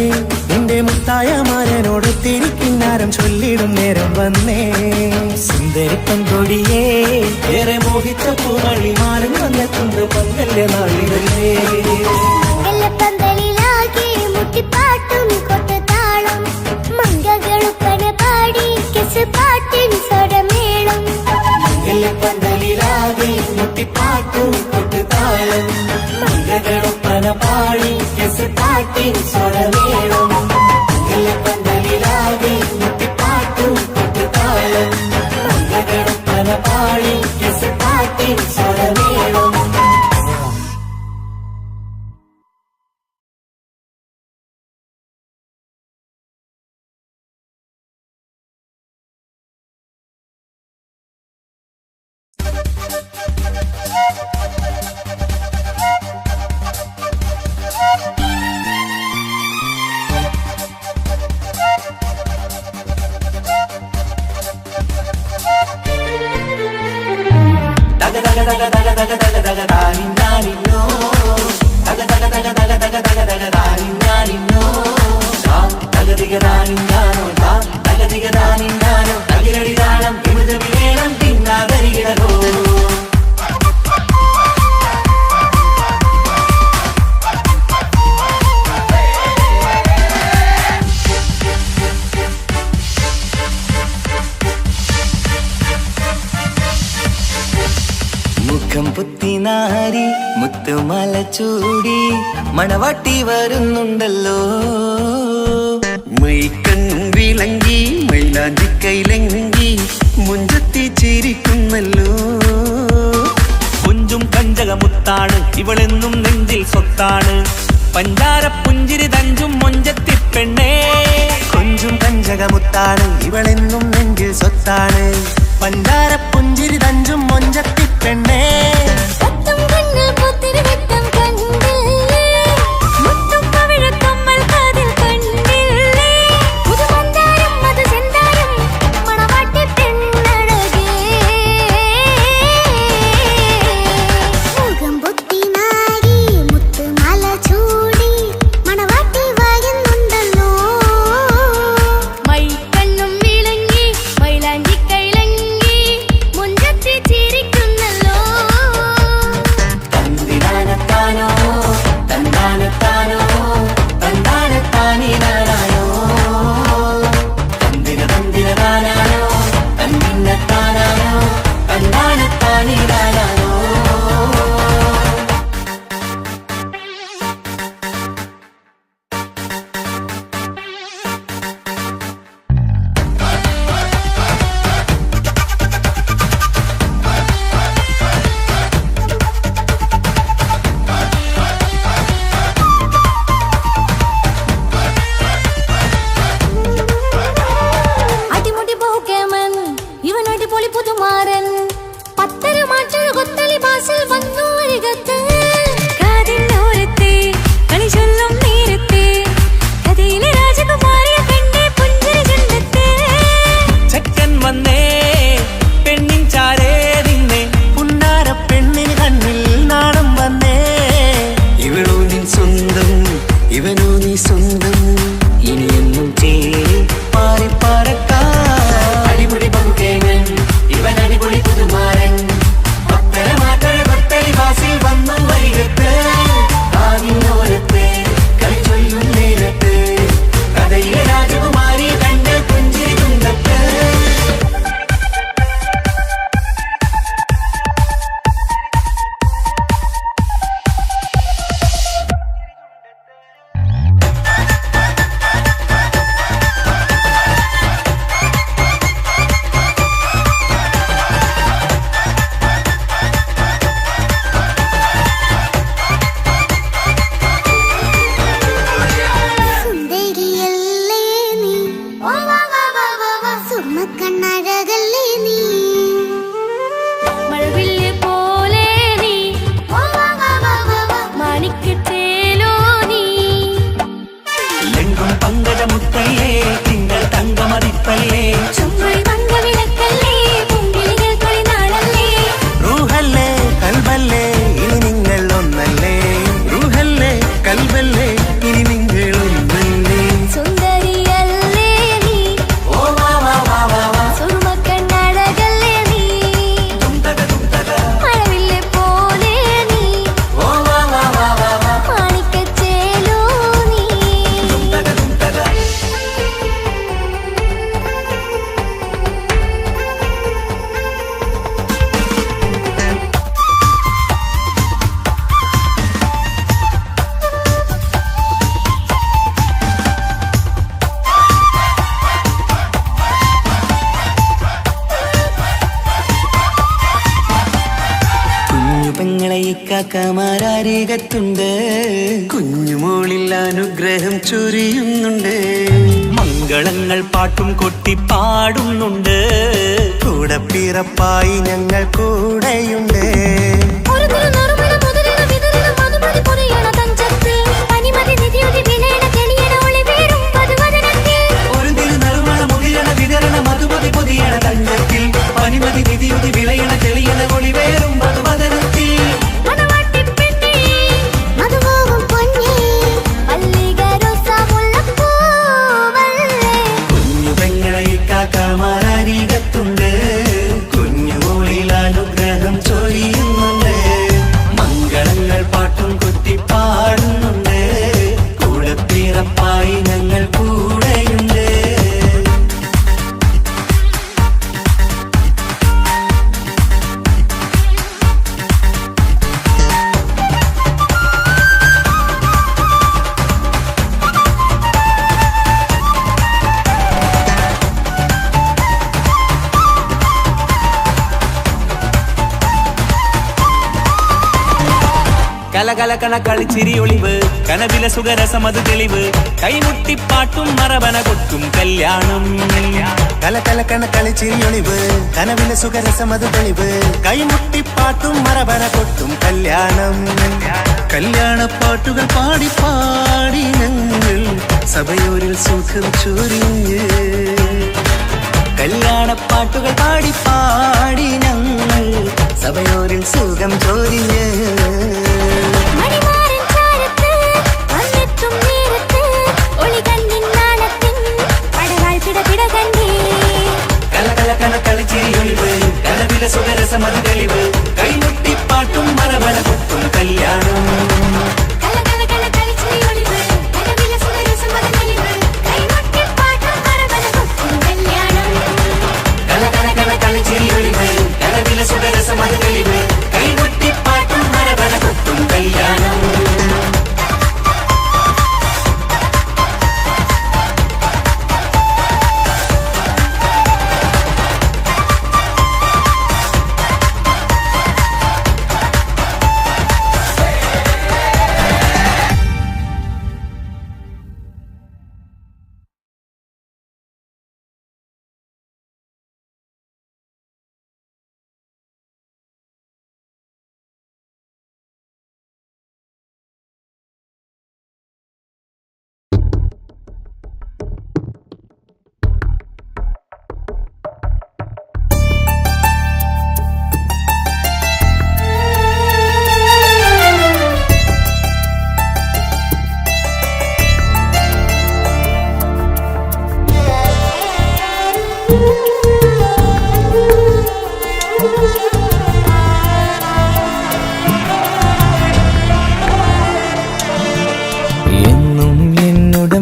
നിന്റെ മുത്തായ മാരനോട് തിരിക്കിന്നാരം ചൊല്ലിടും നേരം വന്നേ സുന്ദരി പങ്കൊടിയേ ഏറെ മോഹിച്ച പൂമണി മാരൻ വന്നെത്തുണ്ട് മംഗല്യ നാളിതല്ലേ മംഗലപ്പന്തലിലാകെ മുട്ടിപ്പാട്ടും കൊട്ടുതാളം മംഗളൊപ്പന പാടി കെസ് പാട്ടിൻ സ്വരമേളം മംഗല്യപ്പന്തലിലാകെ മുട്ടിപ്പാട്ടും കൊട്ടുതാളം മംഗളൊപ്പന പാടി കെസ് പാട്ടിൻ സ്വരമേളം മംഗല്യപ്പന്തലിലാകെ മുട്ടിപ്പാട്ടും കൊട്ടുതാളം മംഗളൊപ്പന പാടി കെസ് പാട്ടിൻ സ്വരമേളം മുഖം പുത്തിനാരി മുത്തുമല ചൂടി മണവാട്ടി വരുന്നുണ്ടല്ലോ മൈക്കണ്ണും വിളങ്ങി മൈലാഞ്ചി കൈലങ്കി മുഞ്ചത്തി ചിരിക്കുന്നല്ലോ കൊഞ്ചും കഞ്ചകമുത്താണ് ഇവളെന്നും നെഞ്ചിൽ സ്വത്താണ് പഞ്ചാര പുഞ്ചിരി തഞ്ചും മൊഞ്ചത്തി പെണ്ണേ കൊഞ്ചും കഞ്ചകമുത്താണ് ഇവളെന്നും നെഞ്ചിൽ സ്വത്താണ് പഞ്ചാര പുഞ്ചിരി തഞ്ചും മൊഞ്ചത്തി പെണ്ണേ സത്തം കണ്ണിൽ പുത്തിരി വെട്ടം കണ്ടില്ലേ മുത്തും പവിഴക്കമ്മൽ കാതിൽ കണ്ടില്ലേ പുതുമന്ദാരം മധുചന്ദാരം മണവാട്ടി പെണ്ണഴകേ മുഖം പൊത്തി നാരി മുത്തുമാല ചൂടി മണവാട്ടി വായുന്നുണ്ടല്ലോ മൈക്കണ്ണും വിളങ്ങി മൈലാഞ്ചി കൈലങ്ങി മുഞ്ചത്തി ചിരിക്കുന്നല്ലോ ഇക്കാക്കമാരരികത്തുണ്ട്. കുഞ്ഞുമോളിൽ അനുഗ്രഹം ചൊരിയുന്നുണ്ട്. മംഗളങ്ങൾ പാട്ടും കൊട്ടി പാടുന്നുണ്ട്. കൂടെ പിറപ്പായി ഞങ്ങൾ കൂടെയുണ്ട്. പനിമതി നിധിയുതി വിളയണ തെളിയണ ഒളിവേറും മധുവദനത്തിൽ. കുഞ്ഞു പെങ്ങളെ ഇക്കാക്കമാരരികത്തുണ്ട്. കുഞ്ഞുമോളിൽ അനുഗ്രഹം ചൊരിയുന്നുണ്ട്. മംഗളങ്ങൾ പാട്ടും കുത്തി പാടുന്നുണ്ട്. കൂടെ പിറപ്പായി ഞങ്ങൾ കൂടെയുണ്ട്. കലകലകണ കളിച്ചിരി ഒളിവ് കനവില സുഖരസമത് തെളിവ് കൈമുട്ടിപ്പാട്ടും മറവന കൊട്ടും കല്യാണം. കലകലക്കണ കളിച്ചിരിയൊളിവ് കനവിലെ സുഖരസമത് തെളിവ് കൈമുട്ടിപ്പാട്ടും മറവന കൊട്ടും കല്യാണം. കല്യാണപ്പാട്ടുകൾ പാടി പാടി ഞങ്ങൾ സഭയോരിൽ സുഖം ചൊരിഞ്ഞ്. കല്യാണപ്പാട്ടുകൾ പാടി പാടി ഞങ്ങൾ സഭയോരിൽ സുഖം ചൊരിഞ്ഞ്. കലകലകണ കളിച്ചിരിയൊളിവ് കനവില സുഖരസമത് തെളിവ് കൈമുട്ടിപ്പാട്ടും മറവന കൊട്ടും കല്യാണം. കലകലകണ കളിച്ചിരിയൊളിവ് കനവില സുഖരസമത് തെളിവ് കൈമുട്ടിപ്പാട്ടും മറവന കൊട്ടും കല്യാണം.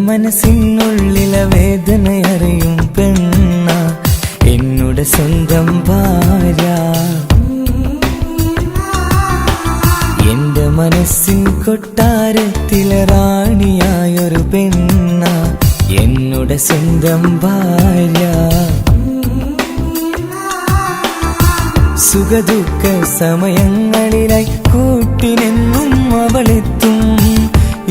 മനസ്സിനുള്ളിലെ വേദനയറിയും പെണ്ണ എന്നുടെ സ്വന്തം ഭാര്യ. എന്റെ മനസ്സിൻ കൊട്ടാരത്തിലെ റാണിയായൊരു പെണ്ണ എന്നുടെ സ്വന്തം ഭാര്യ. സുഖദുഃഖ സമയങ്ങളിലായി കൂട്ടിനെന്നും അവളെത്തും.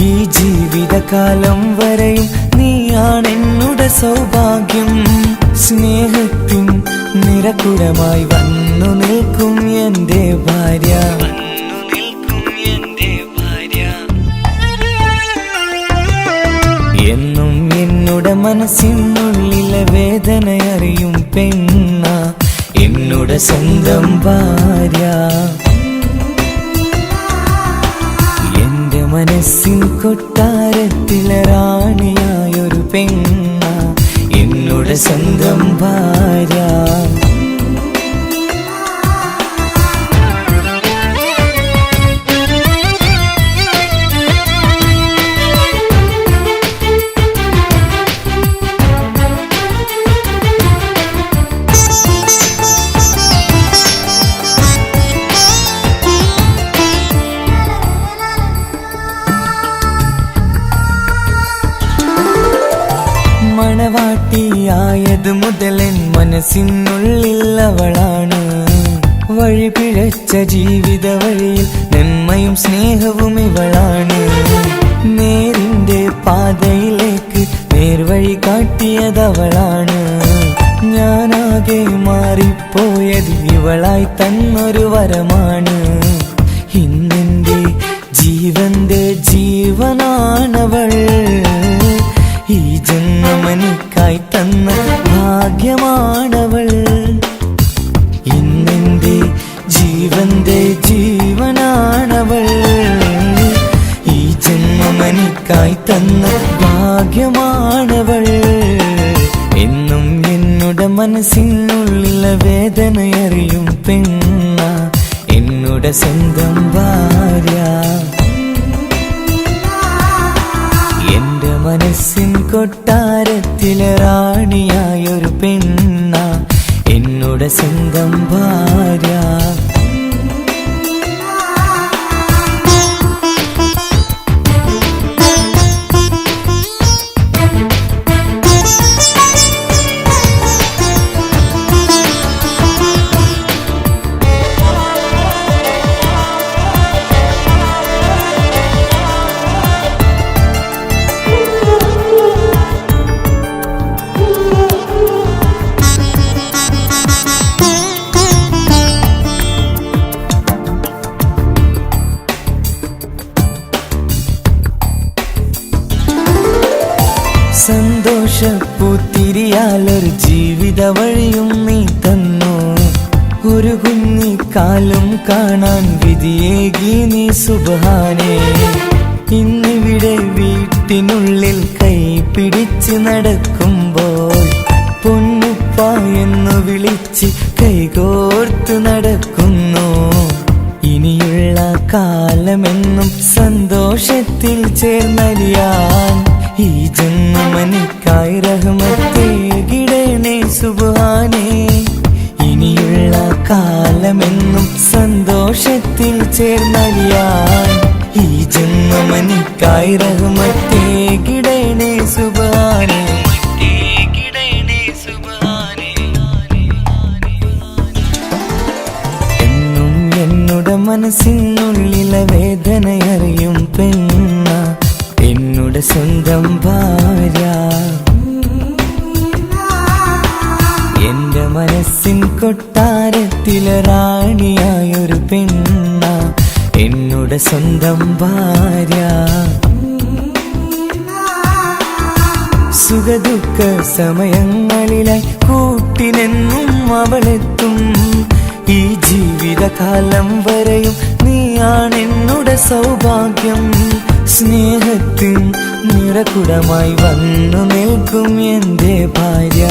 ഈ ജീവിതകാലം വരെയും നീയാണെന്നുടെ സൗഭാഗ്യം. സ്നേഹത്തിൻ നിറകുടമായി വന്നു നിൽക്കും എന്റെ ഭാര്യ. എന്നും എന്നുടെ മനസ്സിനുള്ളിലെ വേദനയറിയും പെണ്ണ എന്നുടെ സ്വന്തം ഭാര്യ. മനസ്സിൻ കൊട്ടാരത്തിലെ റാണിയായൊരു പെണ്ണ എന്നുടെ സ്വന്തം ഭാര്യ. മണവാട്ടിയായത് മുതലൻ മനസ്സിനുള്ളിൽ അവളാണ്. വഴി പിഴച്ച ജീവിത വഴിയിൽ നന്മയും സ്നേഹവും ഇവളാണ്. നേരിന്റെ പാതയിലേക്ക് നേർവഴി കാട്ടിയതവളാണ്. ഞാനാകെ മാറിപ്പോയത് ഇവളായി തന്നൊരു വരമാണ്. ഇന്നെന്റെ ജീവന്റെ ജീവനാണവൾ. ഈ ജന്മമെനിക്കായി തന്ന ഭാഗ്യമാണവൾ. ഇന്നെന്റെ ജീവന്റെ ജീവനാണവൾ. ഈ ജന്മമെനിക്കായി തന്ന ഭാഗ്യമാണവൾ. എന്നും എന്നുടെ മനസ്സിനുള്ളിലെ വേദനയറിയും പെണ്ണ എന്നുടെ സ്വന്തം ഭാര്യ. എന്റെ മനസ്സിൻ കൊട്ടാരത്തിലെ റാണിയായൊരു പെണ്ണ എന്നുടെ സ്വന്തം ഭാര്യ. സന്തോഷപ്പൂത്തിരിയാലൊരു ജീവിത വഴിയും നീ തന്നു. ഒരു കുഞ്ഞിക്കാലും കാണാൻ വിധിയേകി നീ സുബ്ഹാനേ. ഇന്നിവിടെ വീട്ടിനുള്ളിൽ കൈ പിടിച്ച് നടക്കുമ്പോൾ പൊന്നുപ്പ എന്നു വിളിച്ച് കൈകോർത്ത് നടക്കുന്നു. ഇനിയുള്ള കാലമെന്നും സന്തോഷത്തിൽ ചേർന്നലിയാൻ ഈ ജന്മമെനിക്കായി റഹ്മത്തേകിടണേ സുബ്ഹാനേ. ഇനിയുള്ള കാലമെന്നും സന്തോഷത്തിൽ ചേർന്നലിയാൻ ഈ ജന്മമെനിക്കായി റഹ്മത്തേകിടണേ സുബ്ഹാനേ. എന്നും എന്നുടെ മനസ്സിനുള്ളിലെ വേദനയറിയും പെണ്ണ എന്നുടെ സ്വന്തം ഭാര്യ. എന്റെ മനസ്സിൻ കൊട്ടാരത്തിലെ റാണിയായൊരു പെണ്ണ എന്നുടെ സ്വന്തം ഭാര്യ. സുഖദുഃഖ സമയങ്ങളിലായി കൂട്ടിനെന്നും അവളെത്തും. ഈ ജീവിതകാലം വരെയും നീയാണെന്നുടെ സൗഭാഗ്യം. സ്നേഹത്തിൻ നിറകുടമായി വന്നു നിൽക്കും എന്റെ ഭാര്യ.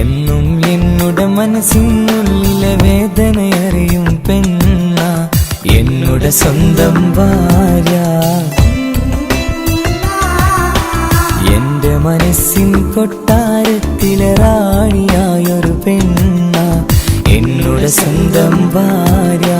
എന്നും എന്നുടെ മനസ്സിനുള്ളിലെ വേദനയറിയും പെണ്ണ എന്നുടെ സ്വന്തം ഭാര്യ. എന്റെ മനസ്സിൻ കൊട്ടാരത്തിലെ റാണിയായൊരു പെണ്ണ എന്നുടെ സ്വന്തം ഭാര്യ.